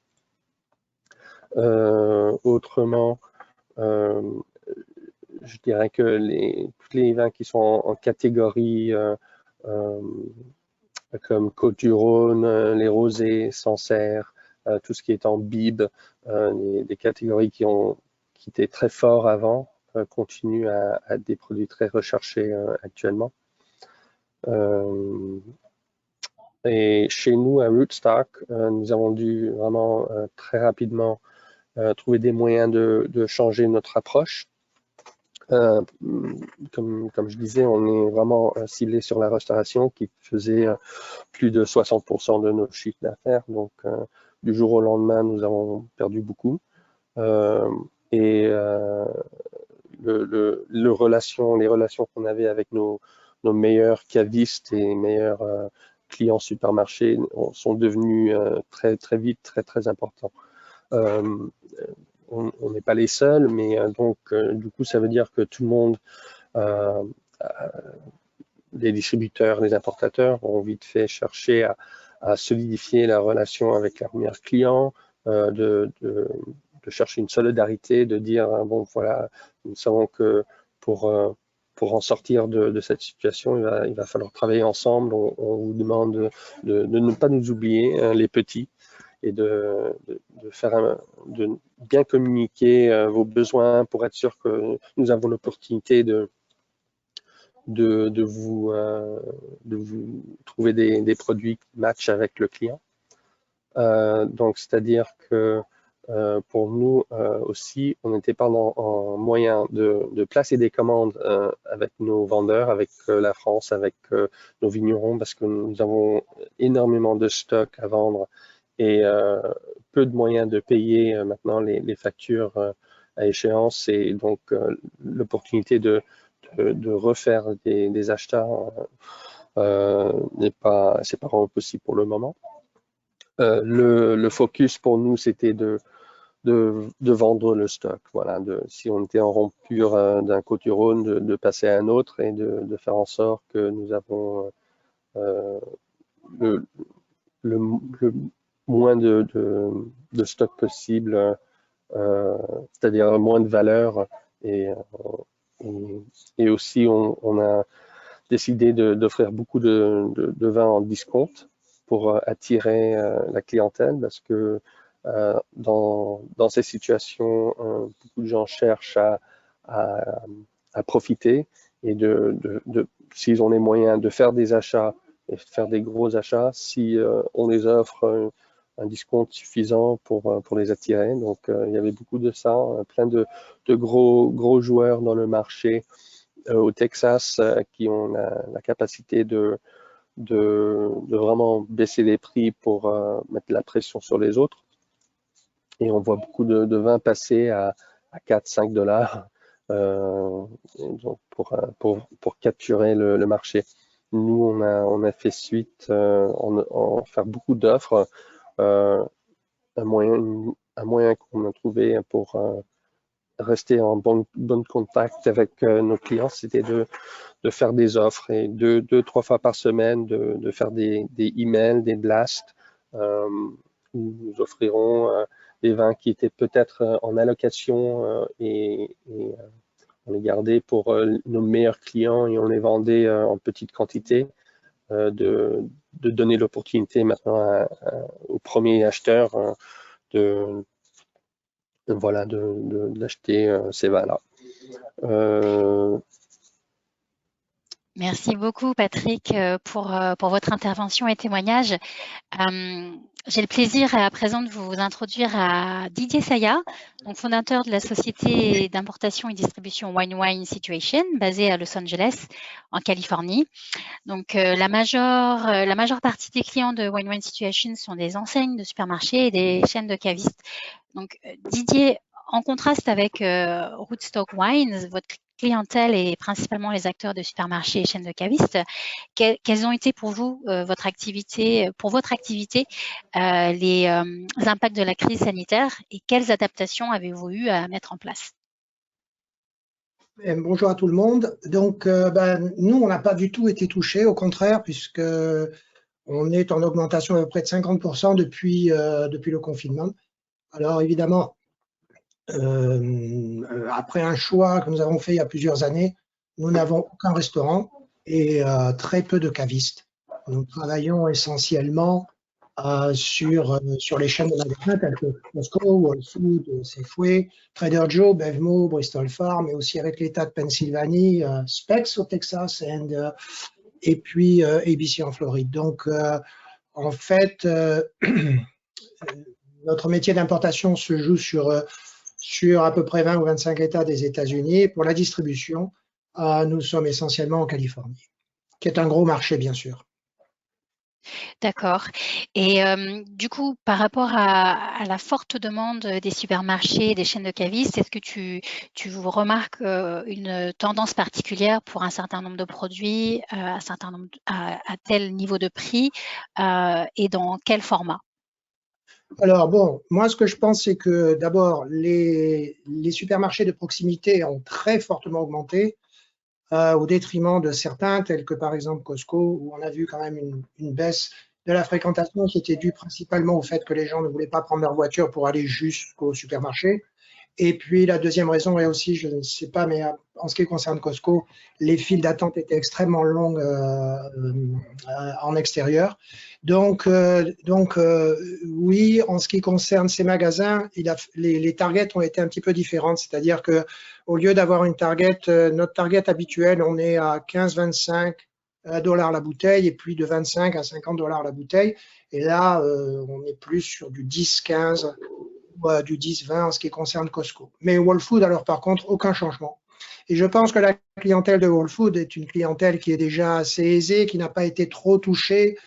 Autrement, je dirais que tous les vins qui sont en catégorie comme Côte-du-Rhône, les rosés, Sancerre, tout ce qui est en Bib, des catégories qui étaient très forts avant, continuent à être des produits très recherchés actuellement. Et chez nous, à Rootstock, nous avons dû vraiment très rapidement trouver des moyens de changer notre approche. Comme je disais, on est vraiment ciblé sur la restauration qui faisait plus de 60% de nos chiffres d'affaires. Donc, du jour au lendemain, nous avons perdu beaucoup. Et les relations qu'on avait avec nos meilleurs cavistes et meilleurs clients supermarchés sont devenus très, très vite, très, très importants. On n'est pas les seuls, mais donc du coup, ça veut dire que tout le monde, les distributeurs, les importateurs, ont vite fait chercher à solidifier la relation avec leurs meilleurs clients, de chercher une solidarité, de dire bon voilà, nous savons que pour en sortir de cette situation, il va falloir travailler ensemble. On vous demande de ne pas nous oublier, les petits, et de bien communiquer vos besoins pour être sûr que nous avons l'opportunité de vous trouver des produits qui matchent avec le client. Donc, c'est-à-dire que pour nous aussi, on n'était pas en moyen de placer des commandes avec nos vendeurs, avec la France, avec nos vignerons, parce que nous avons énormément de stock à vendre et peu de moyens de payer maintenant les factures à échéance, et donc l'opportunité de refaire des achats c'est pas vraiment possible pour le moment. Le focus pour nous, c'était de vendre le stock. Voilà, si on était en rupture d'un Côte-du-Rhône, de passer à un autre et de faire en sorte que nous avons le moins de stock possible, c'est-à-dire moins de valeur. Et aussi, on a décidé d'offrir beaucoup de vins en discount pour attirer la clientèle, parce que dans ces situations, beaucoup de gens cherchent à profiter, et s'ils ont les moyens de faire des achats et faire des gros achats, si on les offre discount suffisant pour les attirer. Donc, il y avait beaucoup de ça, plein de gros joueurs dans le marché au Texas qui ont la capacité de vraiment baisser les prix pour mettre la pression sur les autres. Et on voit beaucoup de vins passer à 4-5 dollars pour capturer le marché. Nous, on a fait suite en faire beaucoup d'offres. Un moyen qu'on a trouvé pour rester en bon contact avec nos clients, c'était de faire des offres et 2-3 fois par semaine de faire des emails, des blasts où nous offrirons des vins qui étaient peut-être en allocation et on les gardait pour nos meilleurs clients et on les vendait en petite quantité, de donner l'opportunité maintenant aux premiers acheteurs d'acheter ces vins-là. Merci beaucoup, Patrick, pour votre intervention et témoignage. J'ai le plaisir à présent de vous introduire à Didier Saya, donc fondateur de la société d'importation et distribution Wine Situation, basée à Los Angeles, en Californie. Donc, la majeure partie des clients de Wine Situation sont des enseignes de supermarchés et des chaînes de cavistes. Donc, Didier, en contraste avec Rootstock Wines, votre clientèle est principalement les acteurs de supermarchés et chaînes de cavistes. Quels ont été pour vous, votre activité, les impacts de la crise sanitaire et quelles adaptations avez-vous eu à mettre en place? Bonjour à tout le monde. Donc, nous, on n'a pas du tout été touchés, au contraire, puisque on est en augmentation à peu près de 50% depuis le confinement. Alors, évidemment, après un choix que nous avons fait il y a plusieurs années, nous n'avons aucun restaurant et très peu de cavistes. Nous travaillons essentiellement sur les chaînes de magasins telles que Costco, Whole Foods, Safeway, Trader Joe, Bevmo, Bristol Farms, mais aussi avec l'État de Pennsylvanie, Specs au Texas et puis ABC en Floride. Donc, en fait, notre métier d'importation se joue sur à peu près 20 ou 25 États des États-Unis. Pour la distribution, nous sommes essentiellement en Californie, qui est un gros marché, bien sûr. D'accord. Et du coup, par rapport à la forte demande des supermarchés et des chaînes de cavistes, est-ce que tu remarques une tendance particulière pour un certain nombre de produits, à tel niveau de prix et dans quel format? Alors bon, moi ce que je pense, c'est que d'abord, les supermarchés de proximité ont très fortement augmenté au détriment de certains, tels que par exemple Costco, où on a vu quand même une baisse de la fréquentation qui était due principalement au fait que les gens ne voulaient pas prendre leur voiture pour aller jusqu'au supermarché. Et puis la deuxième raison est aussi, je ne sais pas, mais en ce qui concerne Costco, les files d'attente étaient extrêmement longues en extérieur. Donc oui, en ce qui concerne ces magasins, les targets ont été un petit peu différentes. C'est-à-dire que au lieu d'avoir une target, notre target habituel, on est à 15-25 dollars la bouteille et puis de 25 à 50 dollars la bouteille. Et là, on est plus sur du 10-15 ou du 10-20 en ce qui concerne Costco. Mais Whole Foods, alors par contre, aucun changement. Et je pense que la clientèle de Whole Foods est une clientèle qui est déjà assez aisée, qui n'a pas été trop touchée,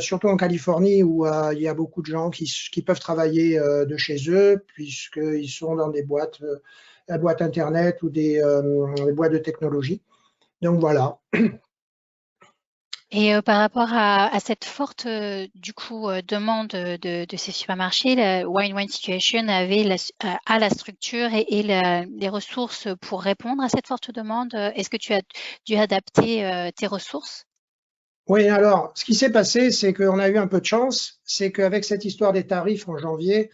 surtout en Californie où il y a beaucoup de gens qui peuvent travailler de chez eux puisqu'ils sont dans des boîtes Internet ou des boîtes de technologie. Donc voilà. Et par rapport à cette forte demande de ces supermarchés, la Wine Situation a la structure et les ressources pour répondre à cette forte demande. Est-ce que tu as dû adapter tes ressources? Oui, alors, ce qui s'est passé, c'est qu'on a eu un peu de chance. C'est qu'avec cette histoire des tarifs en janvier,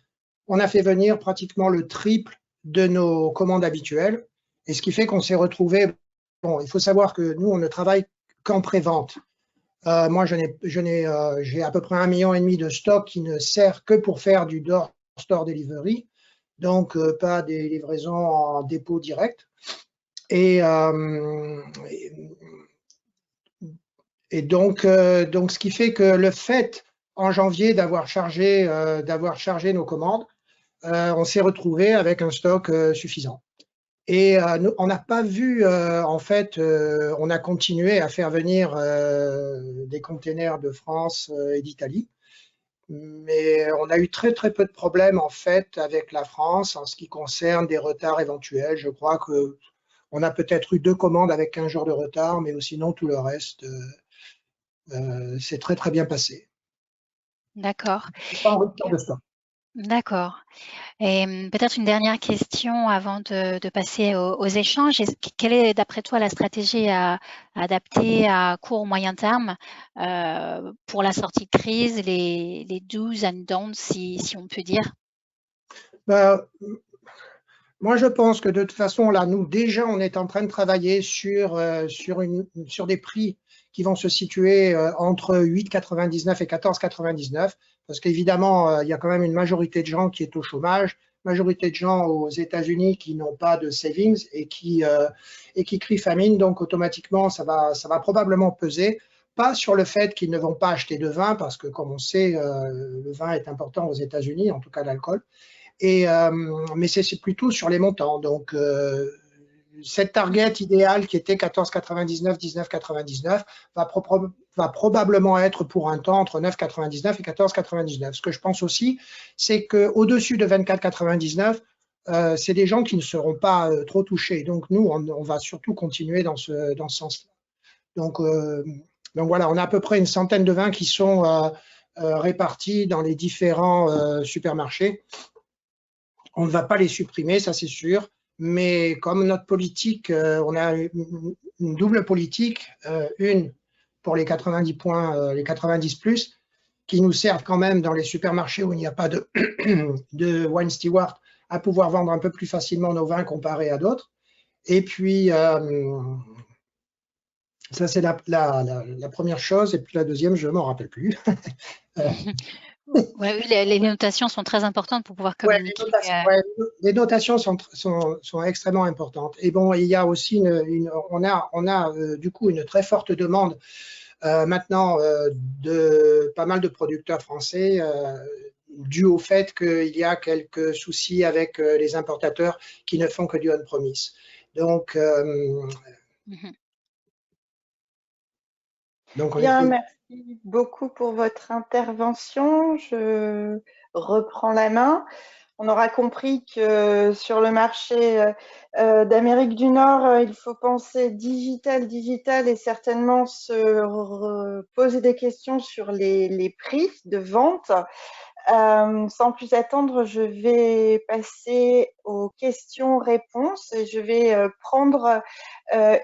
on a fait venir pratiquement le triple de nos commandes habituelles. Et ce qui fait qu'on s'est retrouvé. Bon, il faut savoir que nous, on ne travaille qu'en pré-vente. Moi, j'ai à peu près 1,5 million de stock qui ne sert que pour faire du door-store delivery, donc pas des livraisons en dépôt direct. Et donc, ce qui fait que le fait en janvier d'avoir chargé nos commandes, on s'est retrouvé avec un stock suffisant. Et on n'a pas vu, en fait, on a continué à faire venir des containers de France et d'Italie, mais on a eu très très peu de problèmes en fait avec la France en ce qui concerne des retards éventuels. Je crois que on a peut-être eu 2 commandes avec 15 jours de retard, mais sinon tout le reste c'est très très bien passé. D'accord. Pas en rupture de stock. D'accord. Et peut-être une dernière question avant de passer aux échanges. Quelle est, d'après toi, la stratégie à adapter à court ou moyen terme pour la sortie de crise, les do's and don'ts, si on peut dire? Moi, je pense que de toute façon, là, nous, déjà, on est en train de travailler sur des prix qui vont se situer entre 8,99 et 14,99, parce qu'évidemment, il y a quand même une majorité de gens qui est au chômage, majorité de gens aux États-Unis qui n'ont pas de savings et qui crient famine, donc automatiquement, ça va probablement peser. Pas sur le fait qu'ils ne vont pas acheter de vin, parce que comme on sait, le vin est important aux États-Unis, en tout cas l'alcool. Mais c'est plutôt sur les montants. Donc, cette target idéale qui était 14,99, 19,99 va probablement être pour un temps entre 9,99 et 14,99. Ce que je pense aussi, c'est qu'au-dessus de 24,99, c'est des gens qui ne seront pas trop touchés. Donc, nous, on va surtout continuer dans ce sens-là. Donc voilà, on a à peu près une centaine de vins qui sont répartis dans les différents supermarchés. On ne va pas les supprimer, ça c'est sûr, mais comme notre politique, on a une double politique, une pour les 90 points, les 90 plus, qui nous servent quand même dans les supermarchés où il n'y a pas de, de wine steward à pouvoir vendre un peu plus facilement nos vins comparés à d'autres. Et puis, ça c'est la première chose, et puis la deuxième, je ne m'en rappelle plus. Oui, les notations sont très importantes pour pouvoir communiquer. Les notations sont extrêmement importantes. Et bon, il y a aussi on a du coup une très forte demande maintenant de pas mal de producteurs français dû au fait qu'il y a quelques soucis avec les importateurs qui ne font que du on-premise. Donc, Bien, merci beaucoup pour votre intervention. Je reprends la main. On aura compris que sur le marché d'Amérique du Nord, il faut penser digital et certainement se poser des questions sur les prix de vente. Sans plus attendre, je vais passer aux questions-réponses et je vais prendre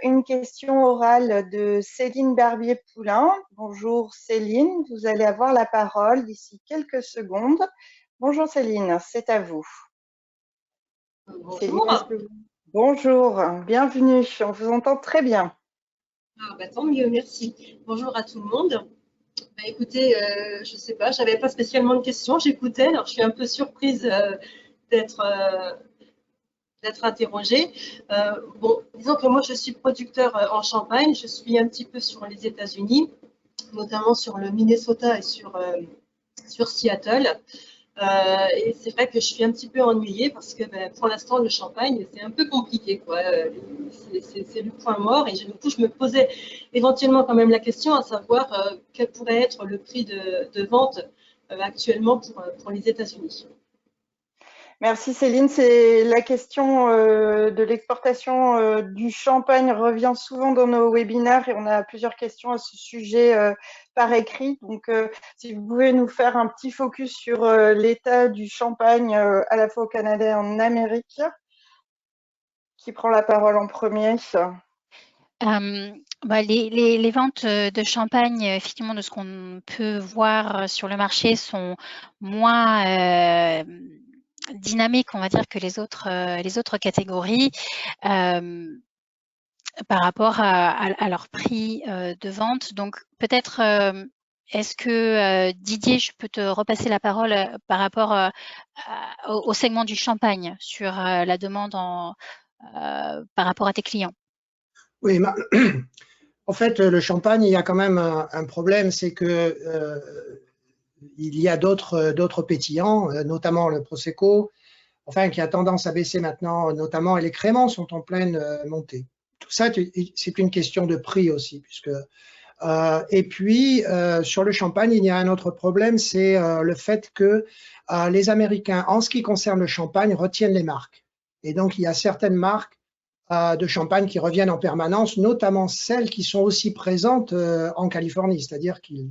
une question orale de Céline Barbier-Poulain. Bonjour Céline, vous allez avoir la parole d'ici quelques secondes. Bonjour Céline, c'est à vous. Bonjour. Céline, bonjour, bienvenue, on vous entend très bien. Tant mieux, merci. Bonjour à tout le monde. Écoutez, je ne sais pas, je n'avais pas spécialement de questions, j'écoutais, alors je suis un peu surprise d'être interrogée. Bon, disons que moi je suis producteur en Champagne, je suis un petit peu sur les États-Unis, notamment sur le Minnesota et sur Seattle. Et c'est vrai que je suis un petit peu ennuyée parce que pour l'instant le champagne c'est un peu compliqué, quoi. C'est le point mort et du coup je me posais éventuellement quand même la question à savoir quel pourrait être le prix de vente actuellement pour les États-Unis. Merci Céline. C'est la question de l'exportation du champagne revient souvent dans nos webinaires et on a plusieurs questions à ce sujet par écrit. Donc, si vous pouvez nous faire un petit focus sur l'état du champagne à la fois au Canada et en Amérique. Qui prend la parole en premier? Les ventes de champagne, effectivement, de ce qu'on peut voir sur le marché, sont moins dynamiques, on va dire, que les autres catégories par rapport à leur prix de vente. Donc, peut-être, est-ce que, Didier, je peux te repasser la parole par rapport au segment du champagne sur la demande par rapport à tes clients? Oui, en fait, le champagne, il y a quand même un problème, c'est que il y a d'autres pétillants, notamment le Prosecco, enfin qui a tendance à baisser maintenant, notamment, et les créments sont en pleine montée. Tout ça, c'est une question de prix aussi, puisque et puis, sur le champagne, il y a un autre problème, c'est le fait que les Américains, en ce qui concerne le champagne, retiennent les marques. Et donc, il y a certaines marques de champagne qui reviennent en permanence, notamment celles qui sont aussi présentes en Californie, c'est-à-dire qui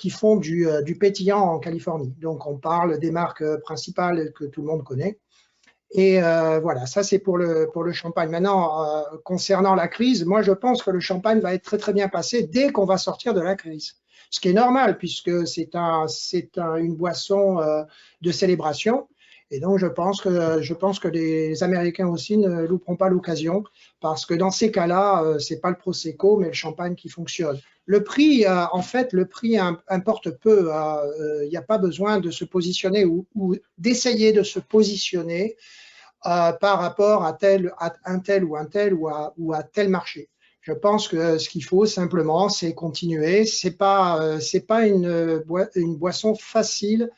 font du pétillant en Californie. Donc, on parle des marques principales que tout le monde connaît. Et voilà, ça c'est pour le champagne. Maintenant, concernant la crise, moi je pense que le champagne va être très très bien passé dès qu'on va sortir de la crise. Ce qui est normal puisque c'est une boisson de célébration. Et donc je pense que les Américains aussi ne louperont pas l'occasion parce que dans ces cas-là, c'est pas le Prosecco mais le champagne qui fonctionne. Le prix, en fait, le prix importe peu. Il n'y a pas besoin de se positionner ou d'essayer de se positionner par rapport à un tel ou à tel marché. Je pense que ce qu'il faut simplement, c'est continuer. C'est pas une boisson facile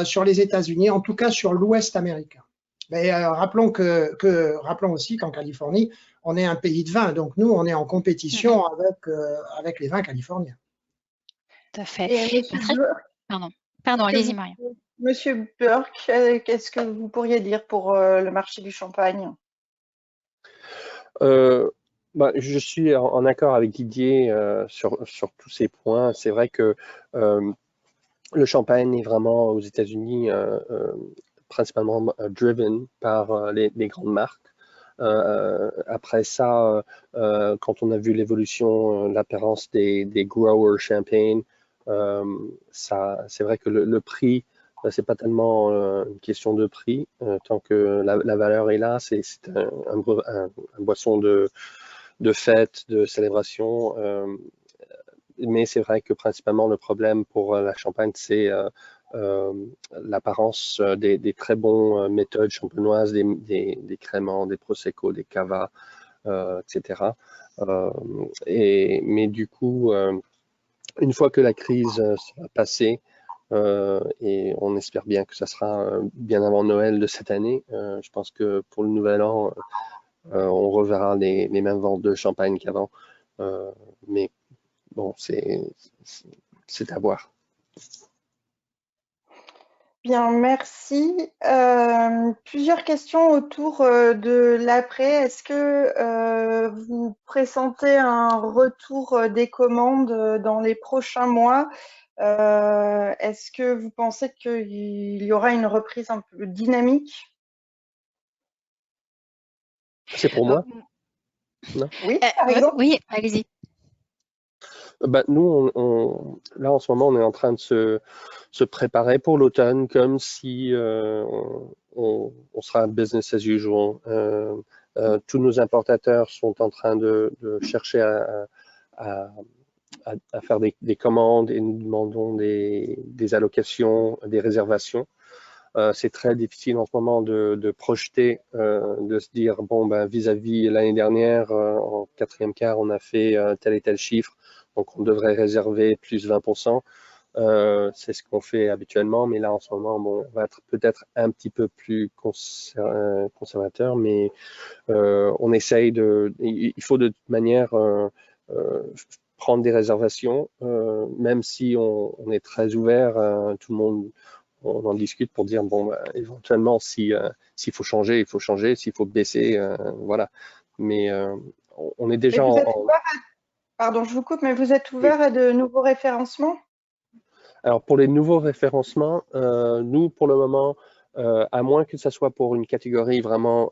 sur les États-Unis, en tout cas sur l'Ouest américain. Mais rappelons aussi qu'en Californie, on est un pays de vin, donc nous, on est en compétition avec les vins californiens. Tout à fait. Et Pardon, allez-y, Maria. Monsieur Burke, qu'est-ce que vous pourriez dire pour le marché du champagne? Je suis en accord avec Didier sur tous ces points. C'est vrai que le champagne est vraiment aux États-Unis principalement driven par les grandes marques. Après ça, quand on a vu l'évolution, l'apparence des grower champagne, c'est vrai que le prix, c'est pas tellement une question de prix, tant que la valeur est là, c'est un boisson de fête, de célébration. Mais c'est vrai que principalement le problème pour la champagne, c'est l'apparence des très bons méthodes champenoises, des créments, des prosecco, des cava, etc. Mais du coup, une fois que la crise sera passée, et on espère bien que ça sera bien avant Noël de cette année, je pense que pour le nouvel an, on reverra les mêmes ventes de champagne qu'avant. Mais bon, c'est à voir. Bien, merci. Plusieurs questions autour de l'après. Est-ce que vous pressentez un retour des commandes dans les prochains mois? Est-ce que vous pensez qu'il y aura une reprise un peu dynamique? C'est pour moi? Non? Oui, par exemple. Oui, allez-y. Nous, là en ce moment, on est en train de se préparer pour l'automne comme si on sera business as usual. Tous nos importateurs sont en train de chercher à faire des commandes et nous demandons des allocations, des réservations. C'est très difficile en ce moment de projeter, de se dire, bon, vis-à-vis l'année dernière, en quatrième quart, on a fait tel et tel chiffre, donc on devrait réserver plus 20%. C'est ce qu'on fait habituellement, mais là, en ce moment, bon, on va être peut-être un petit peu plus conservateur, mais on essaye il faut de toute manière prendre des réservations, même si on est très ouvert, tout le monde, on en discute pour dire, bon, éventuellement, s'il faut changer, il faut changer, s'il faut baisser, voilà. Mais on est déjà Pardon, je vous coupe, mais vous êtes ouvert à de nouveaux référencements? Alors, pour les nouveaux référencements, nous, pour le moment, à moins que ce soit pour une catégorie vraiment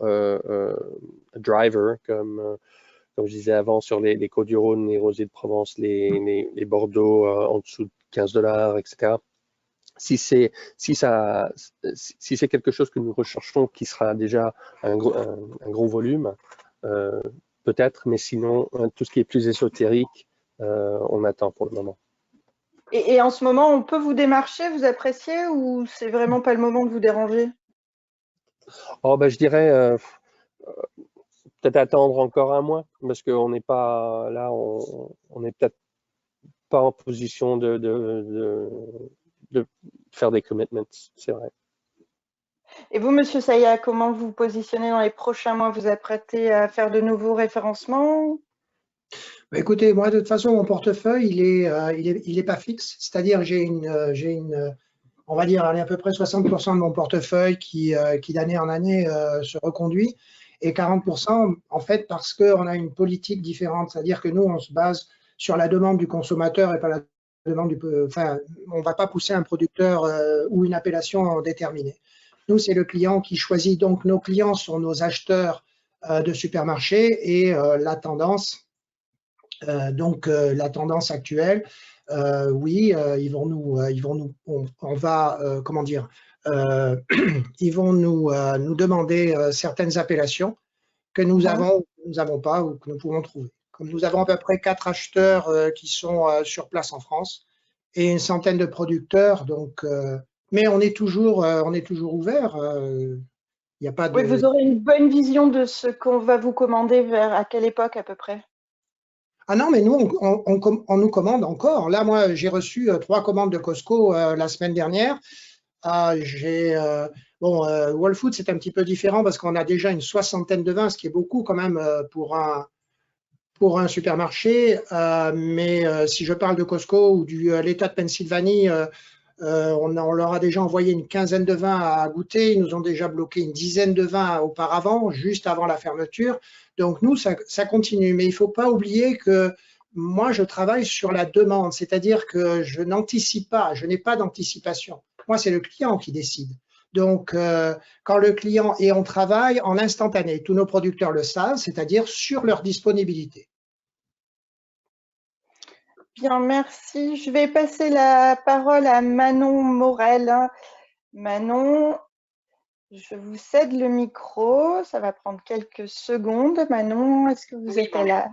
driver, comme je disais avant, sur les Côtes-du-Rhône, les Rosés de Provence, les Bordeaux en dessous de 15 $, etc. Si c'est quelque chose que nous recherchons qui sera déjà un gros volume, peut-être, mais sinon, tout ce qui est plus ésotérique, on attend pour le moment. Et en ce moment, on peut vous démarcher, vous appréciez, ou c'est vraiment pas le moment de vous déranger? Je dirais peut-être attendre encore un mois, parce qu'on n'est pas là, on est peut-être pas en position de faire des commitments, c'est vrai. Et vous, Monsieur Saya, comment vous positionnez dans les prochains mois? Vous apprêtez à faire de nouveaux référencements? Écoutez, moi, de toute façon, mon portefeuille, il est pas fixe. C'est-à-dire, on va dire, à peu près 60% de mon portefeuille qui d'année en année se reconduit, et 40% en fait parce qu'on a une politique différente. C'est-à-dire que nous, on se base sur la demande du consommateur et pas la demande enfin, on va pas pousser un producteur ou une appellation déterminée. Nous, c'est le client qui choisit. Donc, nos clients sont nos acheteurs de supermarchés, et la tendance, la tendance actuelle, oui, ils vont nous, on va, comment dire, ils vont nous demander certaines appellations que nous n'avons pas ou que nous pouvons trouver. Comme nous avons à peu près 4 acheteurs qui sont sur place en France et une centaine de producteurs, donc, mais on est toujours ouvert. Il n'y a pas de. Oui, vous aurez une bonne vision de ce qu'on va vous commander à quelle époque à peu près? Ah non, mais nous, on nous commande encore. Là, moi, j'ai reçu 3 commandes de Costco la semaine dernière. Whole Foods, c'est un petit peu différent parce qu'on a déjà une 60aine de vins, ce qui est beaucoup quand même pour un supermarché. Mais si je parle de Costco ou de l'État de Pennsylvanie, on leur a déjà envoyé une 15aine de vins à goûter. Ils nous ont déjà bloqué une 10aine de vins auparavant, juste avant la fermeture. Donc nous, ça continue. Mais il ne faut pas oublier que moi, je travaille sur la demande, c'est-à-dire que je n'anticipe pas, je n'ai pas d'anticipation. Moi, c'est le client qui décide. Donc, quand le client, et on travaille en instantané, tous nos producteurs le savent, c'est-à-dire sur leur disponibilité. Bien, merci. Je vais passer la parole à Manon Morel. Manon, je vous cède le micro. Ça va prendre quelques secondes. Manon, est-ce que vous êtes là?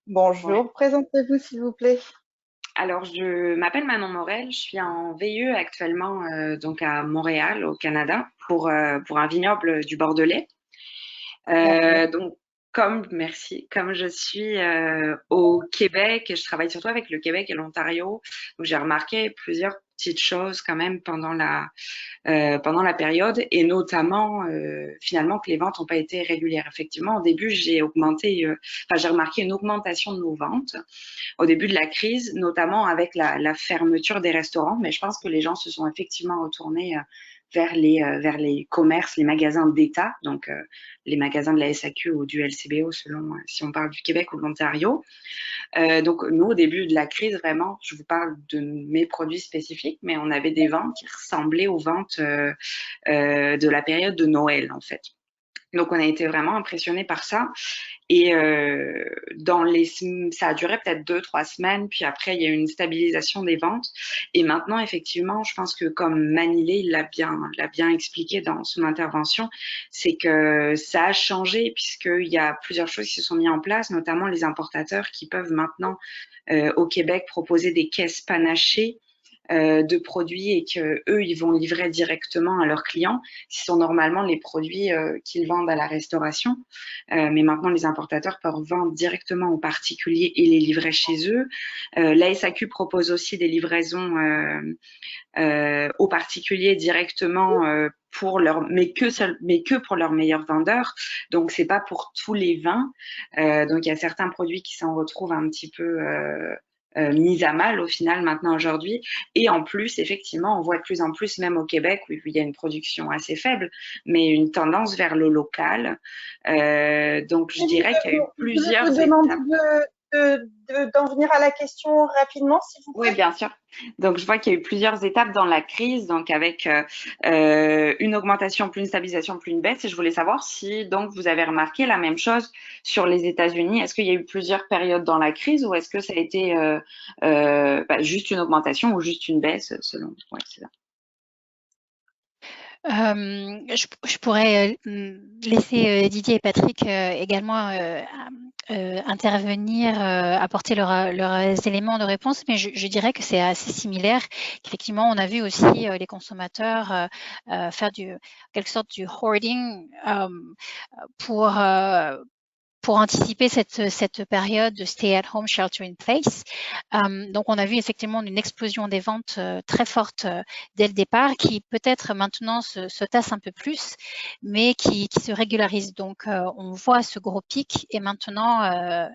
Bonjour, oui. Présentez-vous s'il vous plaît. Alors, je m'appelle Manon Morel, je suis en VIE actuellement donc à Montréal, au Canada, pour un vignoble du Bordelais. Donc, comme je suis au Québec, je travaille surtout avec le Québec et l'Ontario, donc j'ai remarqué plusieurs petites choses quand même pendant la période, et notamment finalement que les ventes n'ont pas été régulières. Effectivement, au début, j'ai remarqué une augmentation de nos ventes au début de la crise, notamment avec la fermeture des restaurants, mais je pense que les gens se sont effectivement retournés vers les commerces, les magasins d'État, donc les magasins de la SAQ ou du LCBO, selon si on parle du Québec ou de l'Ontario. Donc nous, au début de la crise, vraiment, je vous parle de mes produits spécifiques, mais on avait des ventes qui ressemblaient aux ventes de la période de Noël, en fait. Donc, on a été vraiment impressionnés par ça. Et ça a duré peut-être 2-3 semaines, puis après, il y a eu une stabilisation des ventes. Et maintenant, effectivement, je pense que comme Manilé l'a bien expliqué dans son intervention, c'est que ça a changé puisqu'il y a plusieurs choses qui se sont mises en place, notamment les importateurs qui peuvent maintenant au Québec proposer des caisses panachées de produits et que eux ils vont livrer directement à leurs clients, qui sont normalement les produits qu'ils vendent à la restauration. Mais maintenant, les importateurs peuvent vendre directement aux particuliers et les livrer chez eux. La SAQ propose aussi des livraisons aux particuliers directement mais que pour leurs meilleurs vendeurs. Donc, c'est pas pour tous les vins. Donc, il y a certains produits qui s'en retrouvent un petit peu mise à mal au final maintenant aujourd'hui. Et en plus, effectivement, on voit de plus en plus, même au Québec, où il y a une production assez faible, mais une tendance vers le local. Donc, je dirais qu'il y a eu plusieurs étapes. Je vous demande d'en venir à la question rapidement, s'il vous plaît. Oui, bien sûr. Donc, je vois qu'il y a eu plusieurs étapes dans la crise, donc avec une augmentation, plus une stabilisation, plus une baisse. Et je voulais savoir si donc vous avez remarqué la même chose sur les États-Unis. Est-ce qu'il y a eu plusieurs périodes dans la crise ou est-ce que ça a été juste une augmentation ou juste une baisse selon vous? Ouais, c'est ça. Je pourrais laisser Didier et Patrick également intervenir, apporter leurs éléments de réponse, mais je dirais que c'est assez similaire, qu'effectivement on a vu aussi les consommateurs faire quelque sorte du hoarding pour pour anticiper cette période de stay-at-home, shelter-in-place. Donc, on a vu effectivement une explosion des ventes très forte dès le départ, qui peut-être maintenant se tasse un peu plus, mais qui se régularise. Donc, on voit ce gros pic et maintenant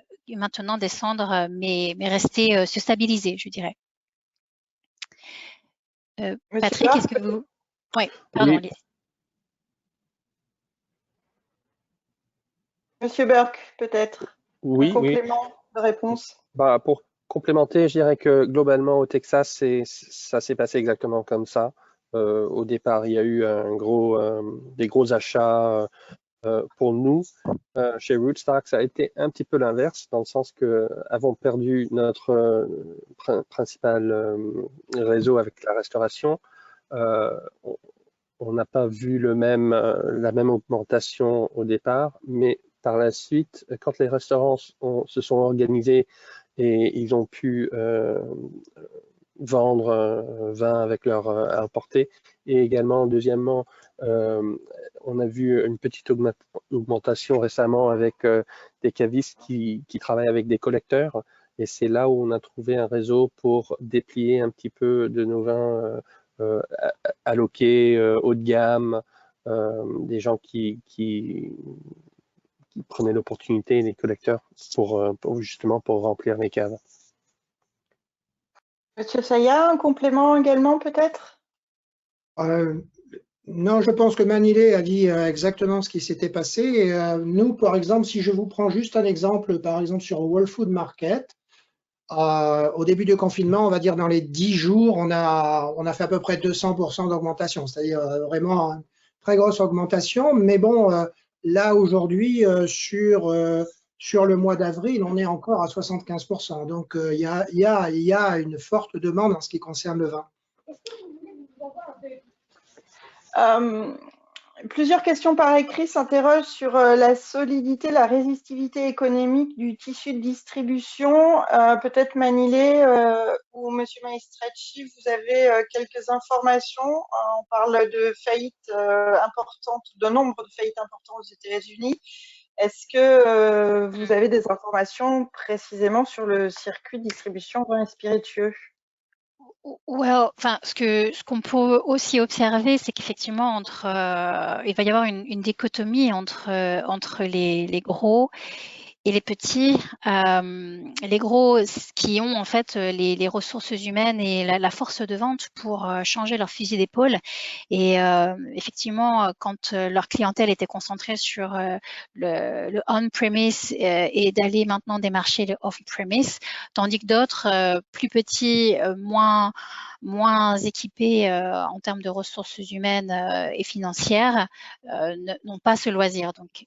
descendre, mais rester se stabiliser, je dirais. Patrick, est-ce que vous... Oui, pardon. Oui. Monsieur Burke, peut-être Oui, un complément de réponse. Bah, pour complémenter, je dirais que globalement au Texas, ça s'est passé exactement comme ça. Au départ, il y a eu des gros achats pour nous. Chez Rootstock, ça a été un petit peu l'inverse, dans le sens que avons perdu notre principal réseau avec la restauration. On n'a pas vu la même augmentation au départ, mais par la suite, quand les restaurants se sont organisés et ils ont pu vendre vin avec leur importé, et également, deuxièmement, on a vu une petite augmentation récemment avec des cavistes qui travaillent avec des collecteurs, et c'est là où on a trouvé un réseau pour déplier un petit peu de nos vins alloqués, haut de gamme, des gens qui prenaient l'opportunité, les collecteurs, justement pour remplir les caves. Monsieur Saya, un complément également peut-être? Non, je pense que Manilé a dit exactement ce qui s'était passé. Et, nous, par exemple, si je vous prends juste un exemple, par exemple sur Whole Food Market, au début du confinement, on va dire dans les 10 jours, on a fait à peu près 200% d'augmentation, c'est-à-dire vraiment une très grosse augmentation. Mais bon, là aujourd'hui, sur le mois d'avril, on est encore à 75%. Donc il y a une forte demande en ce qui concerne le vin. Plusieurs questions par écrit s'interrogent sur la solidité, la résistivité économique du tissu de distribution. Peut-être Manilé ou Monsieur Maestrecci, vous avez quelques informations. On parle de faillites importantes, de nombre de faillites importantes aux États-Unis. Est-ce que vous avez des informations précisément sur le circuit de distribution vin et spiritueux? Well, enfin, ce qu'on peut aussi observer, c'est qu'effectivement, il va y avoir une dichotomie entre les gros et les petits. Les gros qui ont en fait les ressources humaines et la force de vente pour changer leur fusil d'épaule. Et effectivement, quand leur clientèle était concentrée sur le on-premise et d'aller maintenant démarcher le off-premise, tandis que d'autres plus petits, moins équipés en termes de ressources humaines et financières n'ont pas ce loisir. Donc,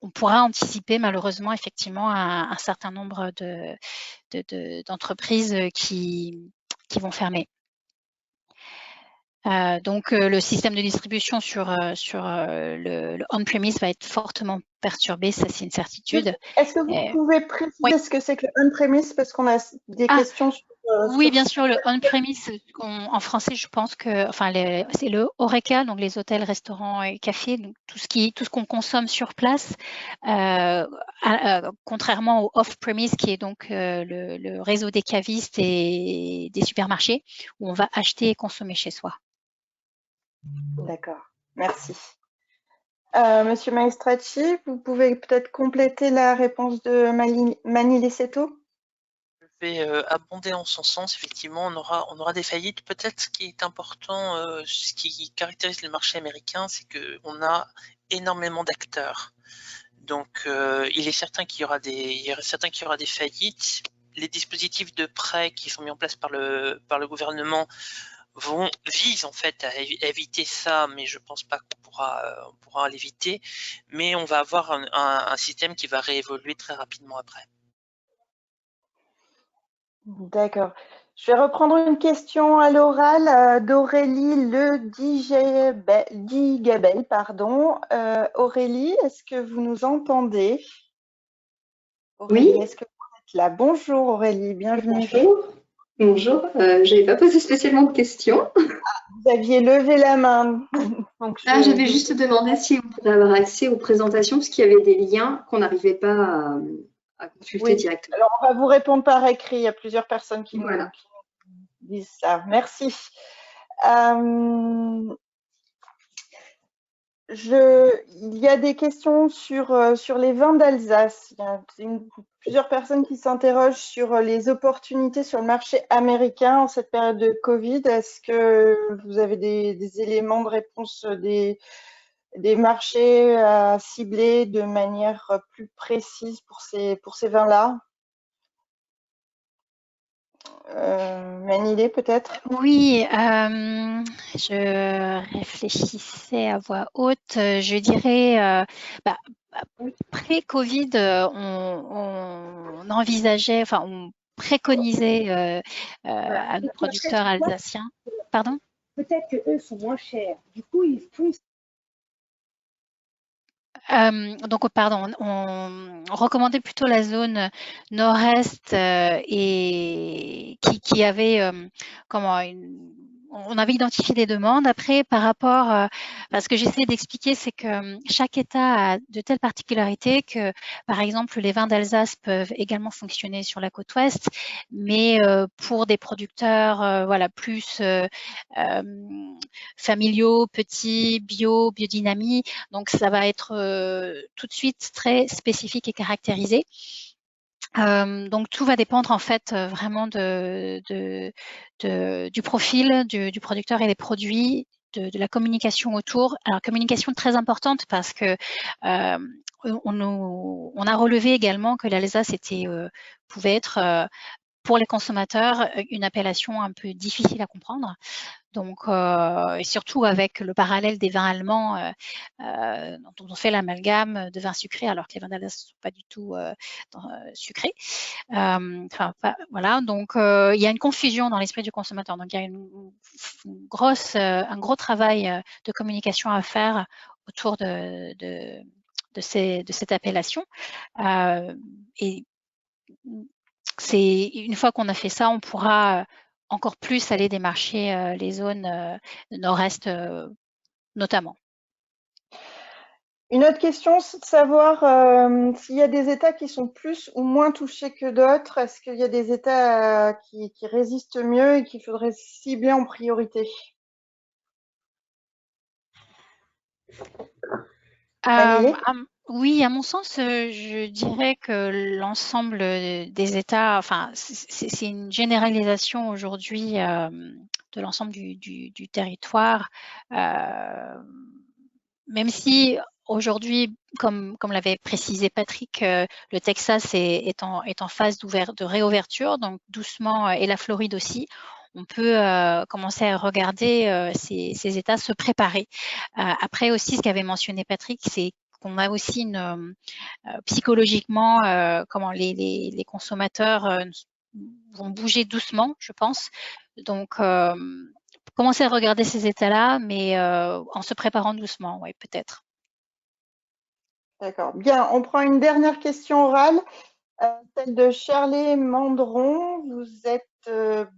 on pourra anticiper malheureusement effectivement un certain nombre d'entreprises qui vont fermer. Donc, le système de distribution sur le on-premise va être fortement perturbé, ça c'est une certitude. Est-ce que vous pouvez préciser ce que c'est que le on-premise, parce qu'on a des questions sur... Oui, bien sûr, le on-premise, en français, je pense que, enfin, c'est le HoReCa, donc les hôtels, restaurants et cafés, donc tout ce qu'on consomme sur place, contrairement au off-premise, qui est donc le réseau des cavistes et des supermarchés, où on va acheter et consommer chez soi. D'accord, merci. Monsieur Maestrecci, vous pouvez peut-être compléter la réponse de Manilé Seto? Je vais abonder en son sens. Effectivement, on aura des faillites. Peut-être ce qui est important, ce qui caractérise le marché américain, c'est qu'on a énormément d'acteurs. Donc, il est certain qu'il y aura des faillites. Les dispositifs de prêt qui sont mis en place par le gouvernement visent en fait à éviter ça, mais je pense pas qu'on pourra l'éviter. Mais on va avoir un système qui va réévoluer très rapidement après. D'accord. Je vais reprendre une question à l'oral d'Aurélie Digabel. Aurélie, est-ce que vous nous entendez? Aurélie, Oui. est-ce que vous êtes là? Bonjour Aurélie, bienvenue. Bonjour. Bonjour, je n'avais pas posé spécialement de questions. Vous aviez levé la main. Donc J'avais juste demandé si on pouvait avoir accès aux présentations, parce qu'il y avait des liens qu'on n'arrivait pas à consulter directement. Alors, on va vous répondre par écrit. Il y a plusieurs personnes qui nous disent ça. Merci. Il y a des questions sur les vins d'Alsace. Il y a plusieurs personnes qui s'interrogent sur les opportunités sur le marché américain en cette période de Covid. Est-ce que vous avez des éléments de réponse des marchés à cibler de manière plus précise pour ces vins-là? Manilé, peut-être? Oui, je réfléchissais à voix haute. Je dirais, pré-Covid, on envisageait, enfin, on préconisait à nos producteurs alsaciens. Pardon? Peut-être qu'eux sont moins chers. Du coup, ils font. Donc, pardon, on recommandait plutôt la zone nord-est et qui avait on avait identifié des demandes. Après, par rapport, ce que j'essaie d'expliquer, c'est que chaque État a de telles particularités que, par exemple, les vins d'Alsace peuvent également fonctionner sur la côte ouest, mais pour des producteurs, plus familiaux, petits, biodynamie. Donc, ça va être tout de suite très spécifique et caractérisé. Donc, tout va dépendre en fait vraiment du profil du producteur et des produits, de la communication autour. Alors, communication très importante parce que on a relevé également que l'Alsace pouvait être pour les consommateurs une appellation un peu difficile à comprendre. Donc, et surtout avec le parallèle des vins allemands dont on fait l'amalgame de vins sucrés, alors que les vins d'Alsace ne sont pas du tout sucrés. Voilà, donc il y a une confusion dans l'esprit du consommateur. Donc, il y a un gros travail de communication à faire autour de cette appellation. Et une fois qu'on a fait ça, on pourra encore plus aller démarcher les zones nord-est notamment. Une autre question, c'est de savoir s'il y a des États qui sont plus ou moins touchés que d'autres. Est-ce qu'il y a des États qui résistent mieux et qu'il faudrait cibler en priorité? Oui, à mon sens, je dirais que l'ensemble des États, enfin, c'est une généralisation aujourd'hui de l'ensemble du territoire, même si aujourd'hui, comme l'avait précisé Patrick, le Texas est en phase de réouverture, donc doucement, et la Floride aussi. On peut commencer à regarder ces États se préparer. Après aussi, ce qu'avait mentionné Patrick, c'est qu'on a aussi psychologiquement, comment les consommateurs vont bouger doucement, je pense. Donc, commencer à regarder ces états-là, mais en se préparant doucement, oui, peut-être. D'accord. Bien, on prend une dernière question orale, celle de Charlie Mandron. Vous êtes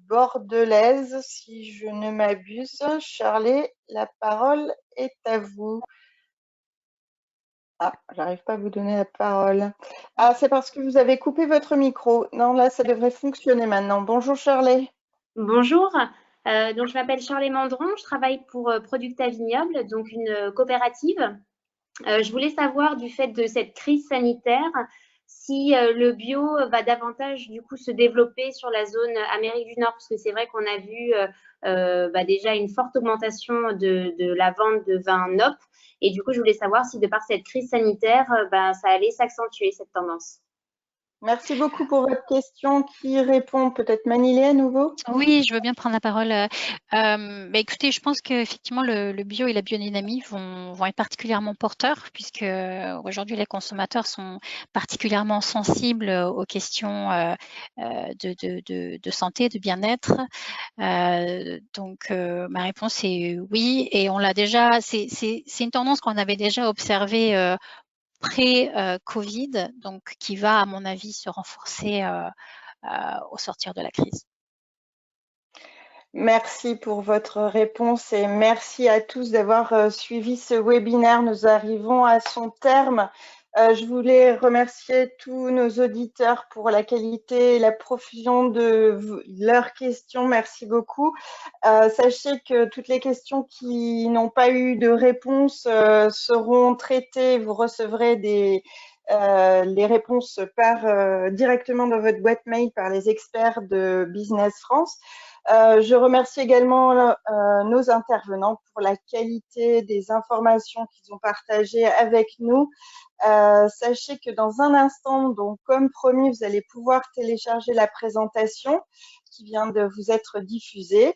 bordelaise, si je ne m'abuse. Charlie, la parole est à vous. Ah, j'arrive pas à vous donner la parole. Ah, c'est parce que vous avez coupé votre micro. Non, là, ça devrait fonctionner maintenant. Bonjour, Charlie. Bonjour. Donc, je m'appelle Charlie Mandron. Je travaille pour Producta Vignoble, donc une coopérative. Je voulais savoir, du fait de cette crise sanitaire, si le bio va davantage du coup se développer sur la zone Amérique du Nord, parce que c'est vrai qu'on a vu déjà une forte augmentation de la vente de vin NOP. Et du coup, je voulais savoir si de par cette crise sanitaire, ça allait s'accentuer, cette tendance. Merci beaucoup pour votre question. Qui répond? Peut-être Manilé à nouveau? Oui, je veux bien prendre la parole. Écoutez, je pense qu'effectivement, le bio et la biodynamie vont être particulièrement porteurs, puisque aujourd'hui, les consommateurs sont particulièrement sensibles aux questions de santé, de bien-être. Donc, ma réponse est oui. Et on l'a déjà, c'est une tendance qu'on avait déjà observée pré-Covid, donc qui va, à mon avis, se renforcer au sortir de la crise. Merci pour votre réponse et merci à tous d'avoir suivi ce webinaire. Nous arrivons à son terme. Je voulais remercier tous nos auditeurs pour la qualité et la profusion de leurs questions. Merci beaucoup. Sachez que toutes les questions qui n'ont pas eu de réponse seront traitées. Vous recevrez les réponses directement dans votre boîte mail par les experts de Business France. Je remercie également nos intervenants pour la qualité des informations qu'ils ont partagées avec nous. Sachez que dans un instant, donc comme promis, vous allez pouvoir télécharger la présentation qui vient de vous être diffusée.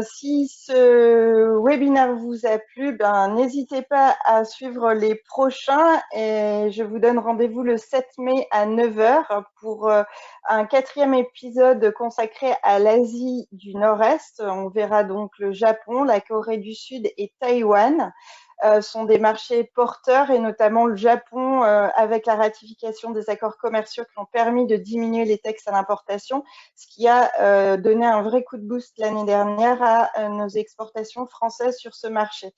Si ce webinaire vous a plu, n'hésitez pas à suivre les prochains et je vous donne rendez-vous le 7 mai à 9 h pour un 4e épisode consacré à l'Asie du Nord-Est. On verra donc le Japon, la Corée du Sud et Taïwan. Sont des marchés porteurs et notamment le Japon avec la ratification des accords commerciaux qui ont permis de diminuer les taxes à l'importation, ce qui a donné un vrai coup de boost l'année dernière à nos exportations françaises sur ce marché.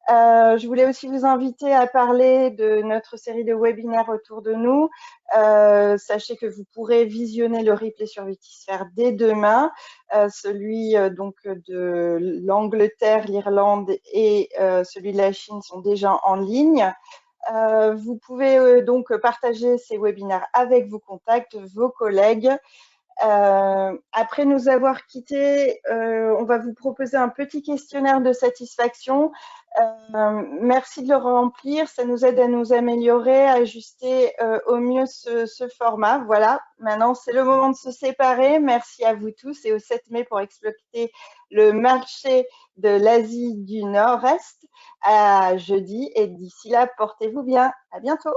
Je voulais aussi vous inviter à parler de notre série de webinaires autour de nous. Sachez que vous pourrez visionner le replay sur Vitisphère dès demain. Celui donc de l'Angleterre, l'Irlande et celui de la Chine sont déjà en ligne. Vous pouvez donc partager ces webinaires avec vos contacts, vos collègues. Après nous avoir quittés, on va vous proposer un petit questionnaire de satisfaction. Merci de le remplir, ça nous aide à nous améliorer, à ajuster au mieux ce format. Voilà, maintenant c'est le moment de se séparer. Merci à vous tous et au 7 mai pour exploiter le marché de l'Asie du Nord-Est. À jeudi et d'ici là, portez-vous bien. À bientôt.